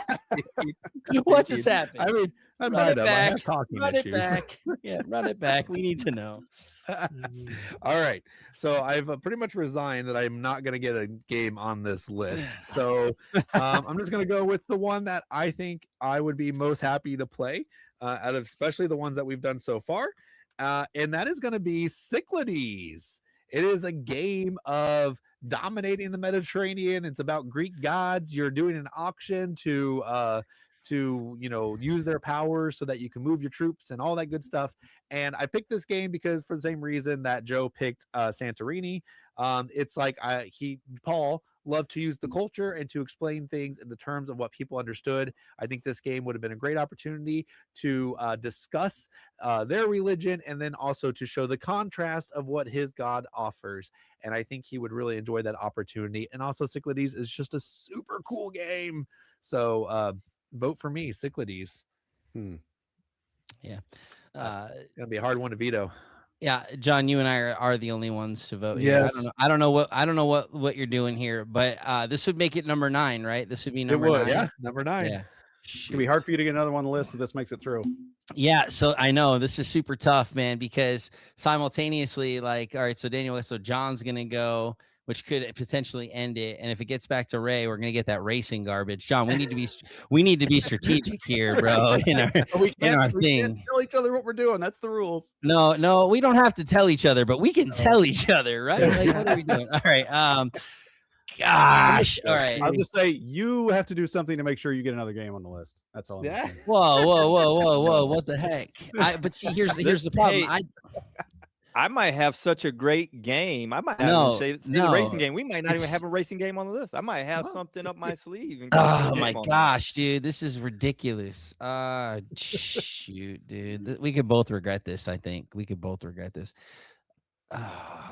What just happened? I mean, I Run might it have. I have back. talking Run it issues. back. Yeah, run it back. We need to know. All right. So I've pretty much resigned that I'm not going to get a game on this list. So I'm just going to go with the one that I think I would be most happy to play out of especially the ones that we've done so far. And that is going to be Cyclades. It is a game of dominating the Mediterranean. It's about Greek gods. You're doing an auction to to, use their powers so that you can move your troops and all that good stuff. And I picked this game because for the same reason that Joe picked Santorini. It's like Paul loved to use the culture and to explain things in the terms of what people understood. I think this game would have been a great opportunity to discuss their religion and then also to show the contrast of what his God offers. And I think he would really enjoy that opportunity. And also, Cyclades is just a super cool game. So vote for me, Cyclades. Yeah. It's gonna be a hard one to veto. Yeah, John, you and I are the only ones to vote here. Yes. I don't know what you're doing here, but this would make it number 9, right? This would be number 9. Yeah, number 9. Yeah. It's gonna be hard for you to get another one on the list if this makes it through. Yeah, so I know this is super tough, man, because simultaneously, like, all right, so Daniel, so John's gonna go, which could potentially end it, and if it gets back to Ray, we're gonna get that racing garbage. John, we need to be strategic here, bro. In our we can't thing. tell each other what we're doing. That's the rules. No, we don't have to tell each other, but we can tell each other, right? Like, what are we doing? All right. Gosh. All right. I'll just say you have to do something to make sure you get another game on the list. That's all. I'm saying. Whoa. What the heck? But see, here's the problem. I might have such a great game. I might have the racing game. We might not even have a racing game on the list. I might have something up my sleeve. Oh my gosh, dude, this is ridiculous. Shoot, dude, we could both regret this. I think we could both regret this.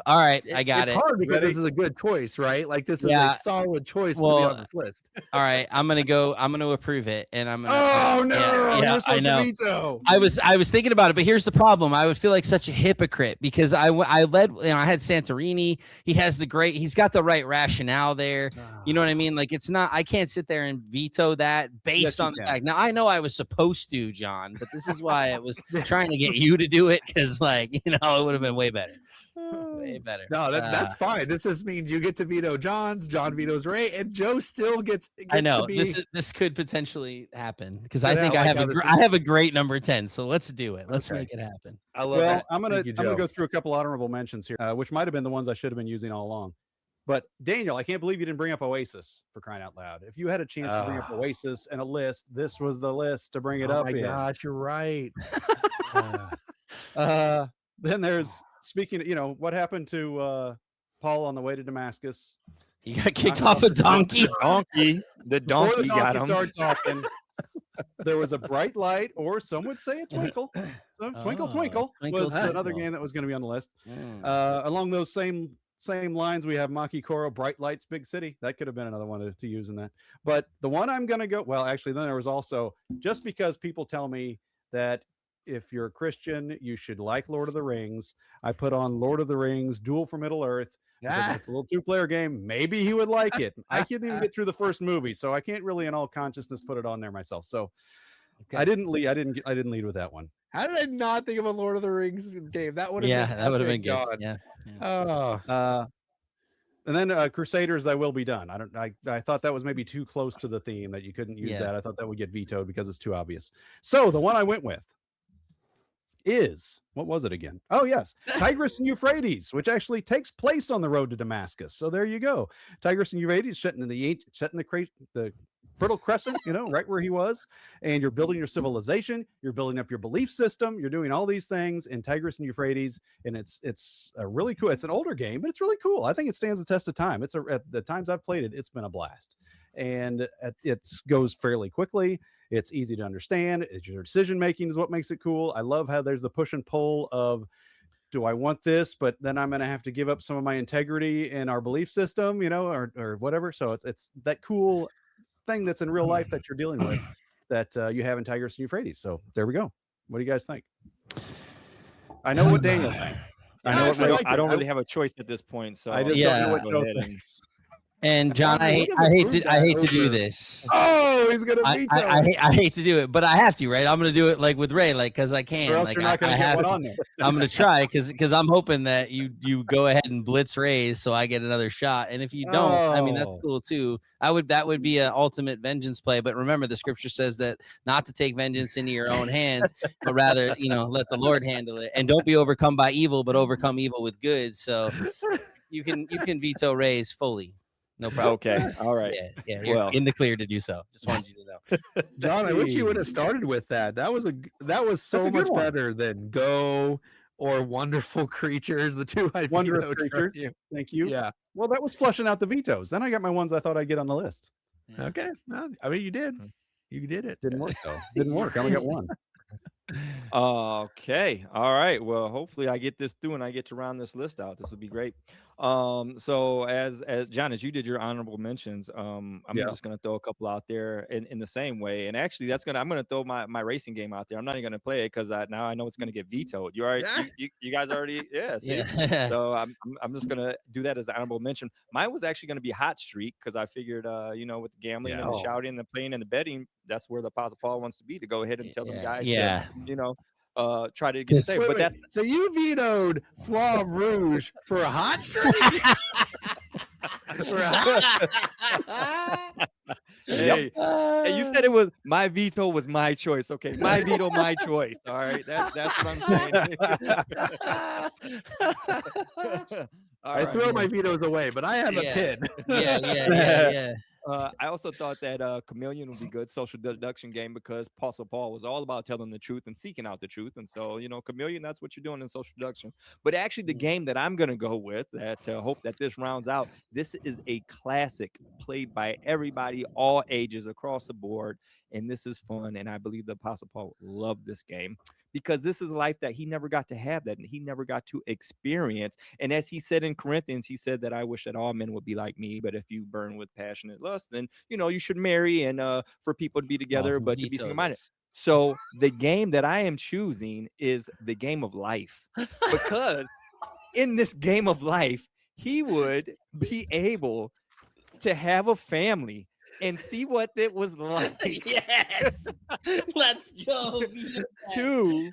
All right, I got it's it. hard because this is a good choice, right? Like this is a solid choice to be on this list. All right, I'm gonna approve it, and I'm gonna. Oh no! Yeah, You're supposed to veto. I was thinking about it, but here's the problem. I would feel like such a hypocrite because I led. I had Santorini. He's got the right rationale there. You know what I mean? Like it's not. I can't sit there and veto that based on the fact. Now I know I was supposed to, John, but this is why I was trying to get you to do it because, like, it would have been way better. Way better. No, that's fine. This just means you get to veto John's, John vetoes Ray, and Joe still gets I know to be... this could potentially happen because I think I have a great number 10. So let's do it. Let's make it happen. I love that. I'm gonna go through a couple honorable mentions here, which might have been the ones I should have been using all along. But Daniel, I can't believe you didn't bring up Oasis, for crying out loud. If you had a chance to bring up Oasis and a list, this was the list to bring it up. Oh my gosh, you're right. Then there's speaking of, what happened to Paul on the way to Damascus? He got kicked off a donkey. The donkey got him. Started talking. There was a bright light, or some would say a twinkle. So, Twinkle was another game that was going to be on the list. Along those same lines, we have Maki Koro, Bright Lights, Big City. That could have been another one to use in that. But the one I'm going to go, well, actually, then there was also, just because people tell me that if you're a Christian, you should like Lord of the Rings, I put on Lord of the Rings, Duel for Middle Earth. It's a little 2-player game. Maybe he would like it. I couldn't even get through the first movie, so I can't really, in all consciousness, put it on there myself. So I didn't lead with that one. How did I not think of a Lord of the Rings game? That would have that would have been good. Yeah. Oh. And then Crusaders, I Will Be Done. I thought that was maybe too close to the theme that you couldn't use that. I thought that would get vetoed because it's too obvious. So the one I went with is, what was it again? Oh yes, Tigris and Euphrates, which actually takes place on the road to Damascus. So there you go. Tigris and Euphrates set in the Fertile Crescent, right where he was, and you're building your civilization, you're building up your belief system, you're doing all these things in Tigris and Euphrates, and it's a really cool. It's an older game, but it's really cool. I think it stands the test of time. At the times I've played it, it's been a blast, and it goes fairly quickly. It's easy to understand. It's your decision making is what makes it cool. I love how there's the push and pull of, do I want this, but then I'm going to have to give up some of my integrity in our belief system, or whatever. So it's that cool thing that's in real life that you're dealing with that you have in Tigris and Euphrates. So there we go. What do you guys think? I know what Daniel thinks. I don't really have a choice at this point, so I just don't know what Joe thinks. And John, I hate to do this. Oh, he's gonna veto. I hate to do it, but I have to, right? I'm gonna do it like with Ray, like because I can. Or else like, you're not gonna get one on there. I'm gonna try because I'm hoping that you go ahead and blitz Ray's so I get another shot. And if you don't, I mean that's cool too. That would be an ultimate vengeance play. But remember, the scripture says that not to take vengeance into your own hands, but rather let the Lord handle it. And don't be overcome by evil, but overcome evil with good. So you can veto Ray's fully. No problem. Okay. All right. Yeah, you're Well. in the clear to do so. Just wanted you to know. John, I wish you would have started with that. That was so That's a good much one. better than Go or Wonderful Creatures, the two I Wondrous vetoed from creatures. you. Thank you. Yeah. Well, that was flushing out the vetoes. Then I got my ones I thought I'd get on the list. Yeah. Okay. Well, I mean, you did. You did it. Didn't work though. Didn't work. I only got one. Okay. All right. Well, hopefully I get this through and I get to round this list out. This would be great. So as John, as you did your honorable mentions, I'm Yeah. just gonna throw a couple out there in the same way. And actually I'm gonna throw my racing game out there. I'm not even gonna play it because now I know it's gonna get vetoed. You already you guys already see? Yeah. So I'm just gonna do that as an honorable mention. Mine was actually gonna be Hot Streak because I figured with the gambling and the shouting and the playing and the betting, that's where the Apostle Paul wants to be, to go ahead and tell them guys to try to get saved. But that's so you vetoed Flaw Rouge for a hot streak? Hey, you said it was my veto was my choice. Okay, my veto, my choice. All right, that's what I'm saying. I throw my vetoes away, but I have a pin. Yeah. I also thought that Chameleon would be good, social deduction game, because Apostle Paul was all about telling the truth and seeking out the truth. And so, Chameleon, that's what you're doing in social deduction. But actually, the game that I'm going to go with, that hope that this rounds out, this is a classic played by everybody, all ages, across the board. And this is fun. And I believe the Apostle Paul loved this game because this is a life that he never got to have, that he never got to experience. And as he said in Corinthians, he said that I wish that all men would be like me, but if you burn with passionate lust, then, you should marry and for people to be together, but to be single-minded. So the game that I am choosing is the game of life, because in this game of life, he would be able to have a family and see what it was like. Yes. Let's go. To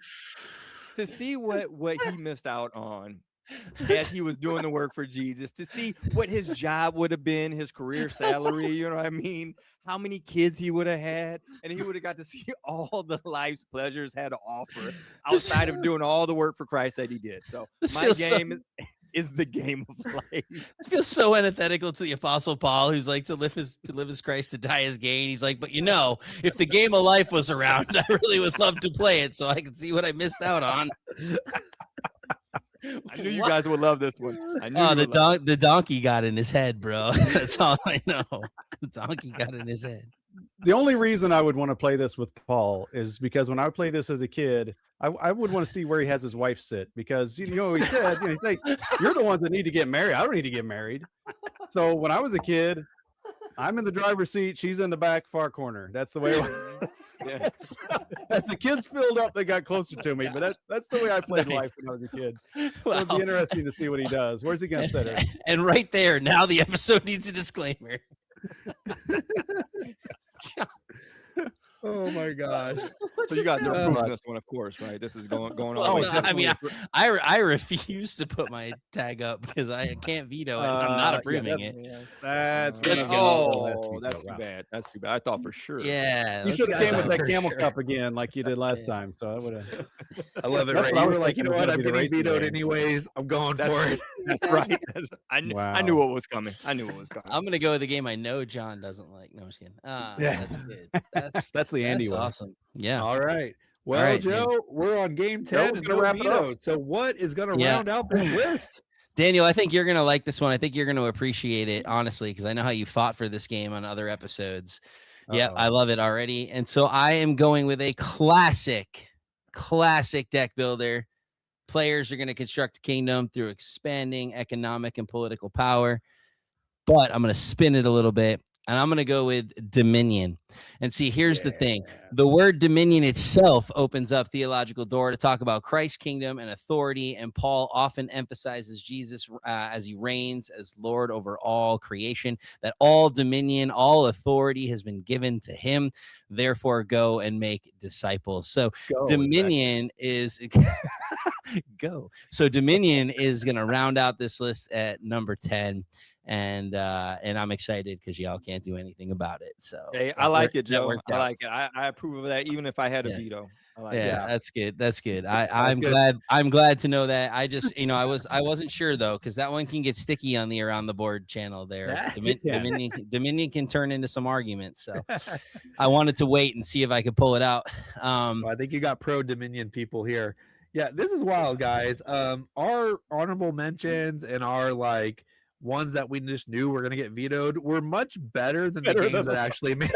see what he missed out on as he was doing the work for Jesus, to see what his job would have been, his career salary, you know what I mean? How many kids he would have had, and he would have got to see all the life's pleasures had to offer outside of doing all the work for Christ that he did. So my game is the game of life. It feels so antithetical to the Apostle Paul, who's like, to live is Christ, to die is gain. He's like, but if the game of life was around, I really would love to play it so I can see what I missed out on. I knew you guys would love this one. The donkey got in his head, bro. That's all I know. The donkey got in his head. The only reason I would want to play this with Paul is because when I played this as a kid, I would want to see where he has his wife sit, because he said, he's like, you're the ones that need to get married. I don't need to get married. So when I was a kid, I'm in the driver's seat, she's in the back far corner. That's the way it was. As the kids filled up, they got closer to me, but that's the way I played life when I was a kid. So it'd be interesting to see what he does. Where's he gonna sit her? And right there, now the episode needs a disclaimer. Oh my gosh! So you guys are approving this one, of course, right? This is going on. I mean, I refuse to put my tag up because I can't veto it. I'm not approving it. That's Let's go. That's too bad. That's too bad. I thought for sure. Yeah, you should have came with that camel cup again, like you did last time. So I would have. I love it. That's Right? what I You was were like, you know what? I'm getting vetoed game. anyways. I'm going for it. That's right. I knew what was coming. I'm gonna go with the game I know John doesn't like. No, I'm just kidding. That's good. That's the Andy that's one. awesome. Yeah. All right. Well, right, Joe, we're on game 10 and no veto. So what is going to round out this list? Daniel, I think you're going to like this one. I think you're going to appreciate it, honestly, because I know how you fought for this game on other episodes. Yeah, I love it already. And so I am going with a classic deck builder. Players are going to construct a kingdom through expanding economic and political power. But I'm going to spin it a little bit. And I'm going to go with dominion. And see, here's the thing. The word dominion itself opens up theological door to talk about Christ's kingdom and authority. And Paul often emphasizes Jesus as he reigns as Lord over all creation, that all dominion, all authority has been given to him. Therefore, go and make disciples. So dominion is go. So dominion is going to round out this list at number 10. and I'm excited because y'all can't do anything about it. So Hey, I like it, that Joe. worked I out. like it. I approve of that, even if I had a Yeah. veto. I like Yeah, it. that's good. That's good. Sounds good. I'm glad to know that. I just, I wasn't sure though, because that one can get sticky on the Around the Board channel there. Yeah. Dominion can turn into some arguments. So I wanted to wait and see if I could pull it out. Well, I think you got pro Dominion people here. Yeah, this is wild, guys. Our honorable mentions and our like ones that we just knew were gonna get vetoed were much better than the games that actually made.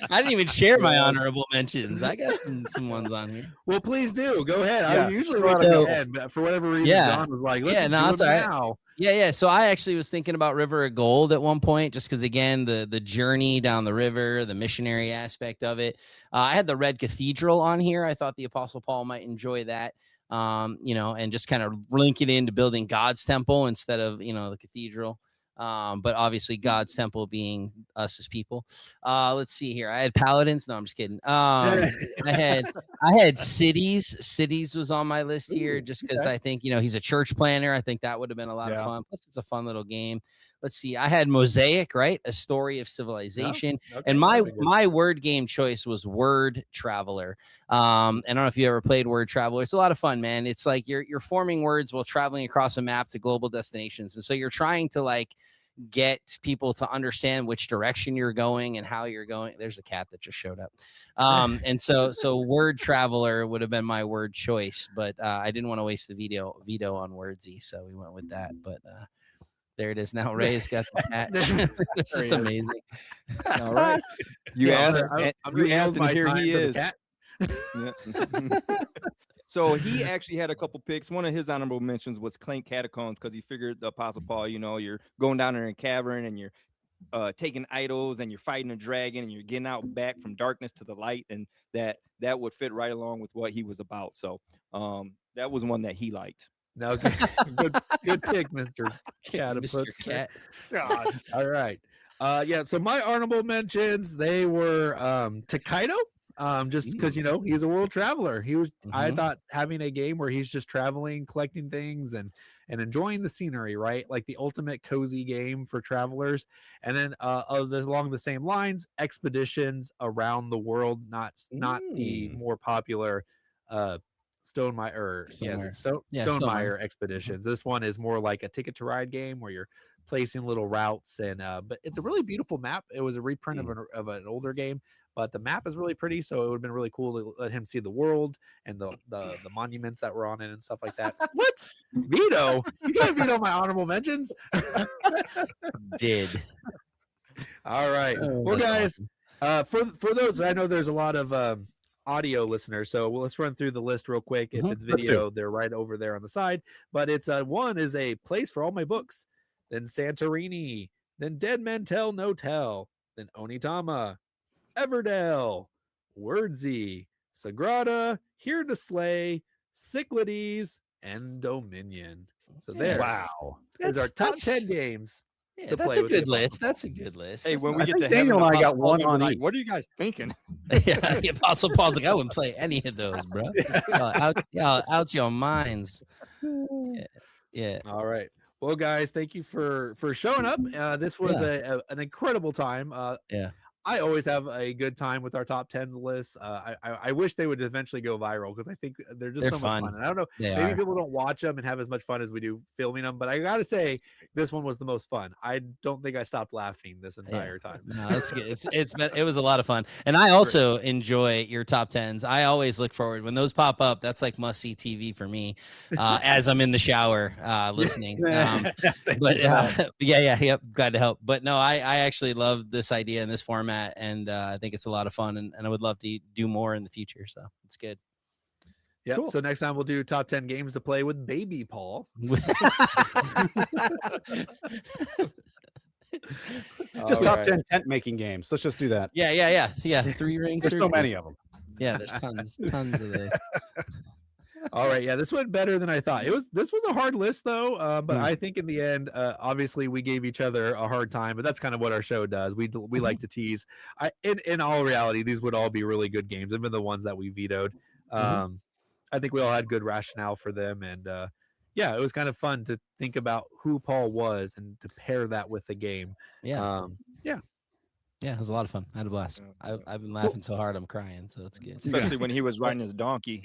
I didn't even share my honorable mentions. I got some ones on here. Well, please do. Go ahead. Yeah, I usually throw wait it till out. the end, but for whatever reason, Yeah. Don was like, "Let's Yeah, just no, do it's it all right. now." Yeah. So I actually was thinking about River of Gold at one point, just because again, the journey down the river, the missionary aspect of it. I had the Red Cathedral on here. I thought the Apostle Paul might enjoy that. And just kind of link it into building God's temple instead of the cathedral. But obviously God's temple being us as people. Let's see here. I had paladins. No, I'm just kidding. I had cities. Cities was on my list here just because I think he's a church planner. I think that would have been a lot of fun. Plus, it's a fun little game. Let's see. I had Mosaic, right? A Story of Civilization. Okay, And my word game choice was Word Traveler. I don't know if you ever played Word Traveler. It's a lot of fun, man. It's like you're forming words while traveling across a map to global destinations. And so you're trying to like get people to understand which direction you're going and how you're going. There's a cat that just showed up. And so Word Traveler would have been my word choice, but I didn't want to waste the veto on Wordsy, so we went with that. But there it is now. Ray's got the cat. This is amazing. All right. You asked, and here he is. Yeah. So he actually had a couple picks. One of his honorable mentions was Clank Catacombs because he figured the Apostle Paul, you're going down in a cavern and you're taking idols and you're fighting a dragon and you're getting out back from darkness to the light, and that would fit right along with what he was about. So that was one that he liked. No, good pick, Mr. Mr. Cat. Gosh. All right. So my honorable mentions, they were Takedo. Just because he's a world traveler. I thought having a game where he's just traveling, collecting things and enjoying the scenery, right? Like the ultimate cozy game for travelers. And then along the same lines, expeditions around the world, not the more popular Stonemaier expeditions. This one is more like a Ticket to Ride game where you're placing little routes, and but it's a really beautiful map. It was a reprint of an older game, but the map is really pretty, so it would have been really cool to let him see the world and the monuments that were on it and stuff like that. What? Veto? You can't veto my honorable mentions. Did. All right. Well, guys, for those, I know there's a lot of audio listeners, so let's run through the list real quick. If it's video, they're right over there on the side. But it's one is a place for all my books, then Santorini, then Dead Men Tell No Tell, then Onitama, Everdell, Wordsy, Sagrada, Here to Slay, Cyclades, and Dominion. So there. Wow. Those are top 10 games. Yeah, that's a good list. That's a good list. Hey, when we I get think to Daniel heaven, and I got Apostle one Paul's on like, each. what are you guys thinking? Yeah, the Apostle Paul's like, I wouldn't play any of those, bro. Out your minds. Yeah. All right. Well, guys, thank you for showing up. This was an incredible time. Yeah. I always have a good time with our top 10s lists. I wish they would eventually go viral because I think they're so fun. much fun. And I don't know, maybe people don't watch them and have as much fun as we do filming them, but I got to say, this one was the most fun. I don't think I stopped laughing this entire time. No, that's good. It was a lot of fun. And I also enjoy your top 10s. I always look forward when those pop up. That's like must see TV for me as I'm in the shower listening. Glad to help. But no, I actually love this idea and this format. And I think it's a lot of fun, and I would love to do more in the future. So it's good. Yeah. Cool. So next time we'll do top 10 games to play with Baby Paul. Just top 10 tent making games. Let's just do that. Yeah. 3 rings. There's so many of them. Yeah, there's tons of those. All right, yeah, this went better than I thought. This was a hard list though, but I think in the end, obviously we gave each other a hard time, but that's kind of what our show does. We like to tease. In all reality, these would all be really good games, even the ones that we vetoed. I think we all had good rationale for them, and yeah, it was kind of fun to think about who Paul was and to pair that with the game. Yeah. Yeah. Yeah, it was a lot of fun. I had a blast. I've been laughing so hard I'm crying, so it's good. Especially when he was riding his donkey.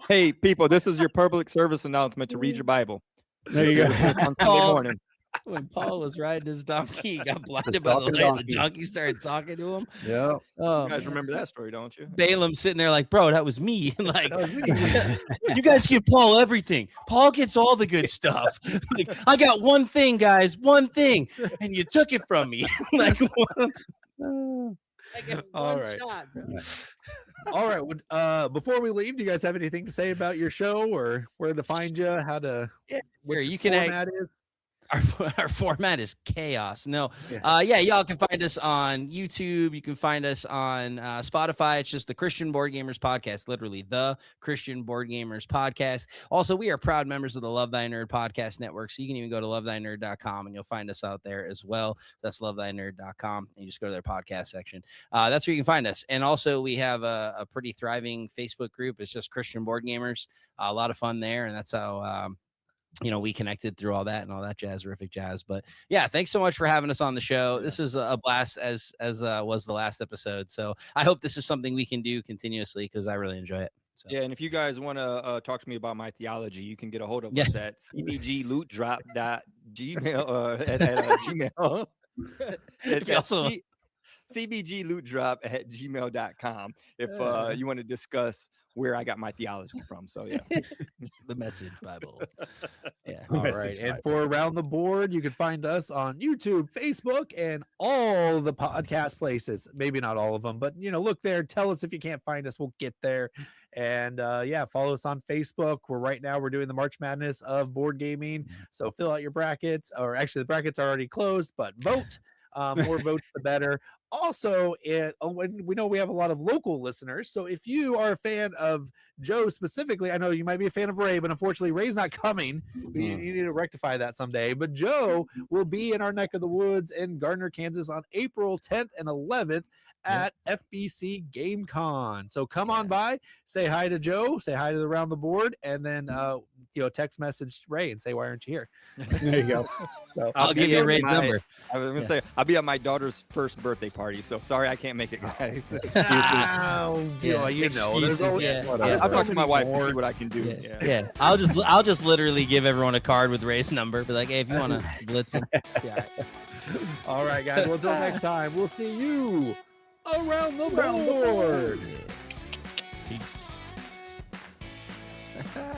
Hey, people, this is your public service announcement to read your Bible. There you go. On Sunday Paul- morning. When Paul was riding his donkey, he got blinded Just by the talking light. donkey. The donkey started talking to him. Yeah. Oh, You guys man. remember that story, don't you? Balaam sitting there like, bro, that was me. Like, That was me. you guys give Paul everything. Paul gets all the good stuff. Like, I got one thing, guys, one thing, and you took it from me. Like, I get All one right. shot, bro. All right. Before we leave, do you guys have anything to say about your show or where to find you? How to? Yeah, what here, your you can format is? Our format is chaos. No, Yeah. yeah, y'all can find us on YouTube. You can find us on Spotify. It's just the Christian Board Gamers Podcast, literally the Christian Board Gamers Podcast. Also, we are proud members of the Love Thy Nerd Podcast Network, so you can even go to lovethynerd.com and you'll find us out there as well. That's lovethynerd.com, and you just go to their podcast section. That's where you can find us. And also, we have a pretty thriving Facebook group. It's just Christian Board Gamers. A lot of fun there, and that's how we connected through all that and all that terrific jazz. But yeah, thanks so much for having us on the show. Yeah. This is a blast as was the last episode. So I hope this is something we can do continuously because I really enjoy it. So. Yeah, and if you guys want to talk to me about my theology, you can get a hold of Yeah. us at cbglootdrop.gmail at gmail. If you also- cbglootdrop@gmail.com if you want to discuss where I got my theology from. So yeah. The Message Bible. Yeah. All right. And for Around the Board, you can find us on YouTube, Facebook, and all the podcast places. Maybe not all of them, but look there. Tell us if you can't find us. We'll get there. And yeah, follow us on Facebook. We're doing the March Madness of board gaming. So fill out your brackets, or actually the brackets are already closed, but vote. More votes, the better. Also, we know we have a lot of local listeners. So if you are a fan of Joe specifically, I know you might be a fan of Ray, but unfortunately Ray's not coming. You need to rectify that someday. But Joe will be in our neck of the woods in Gardner, Kansas on April 10th and 11th at FBC GameCon. So come on by, say hi to Joe, say hi to the Around the Board, and then text message Ray and say, why aren't you here? There you go. So, I'll give you Ray's number. I was gonna say I'll be at my daughter's first birthday party, so sorry I can't make it, guys. Excuses, yeah. I'll talk to my wife and see what I can do. Yeah. I'll just literally give everyone a card with Ray's number. Be like, hey, if you want to blitz him. Yeah. All right, guys. Well, until next time, we'll see you around the board. Peace.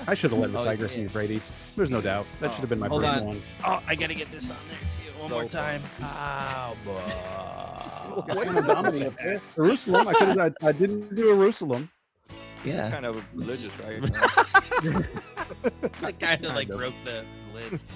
I should have led with Oh, Tigris yeah. and Euphrates. There's no doubt. That should have been my Hold first on. one. Oh, I gotta get this on there too. One more So time. Oh, boy. What kind of dominant? Jerusalem. I didn't do Jerusalem. Yeah. Kind of religious, right? I kind of like broke the list.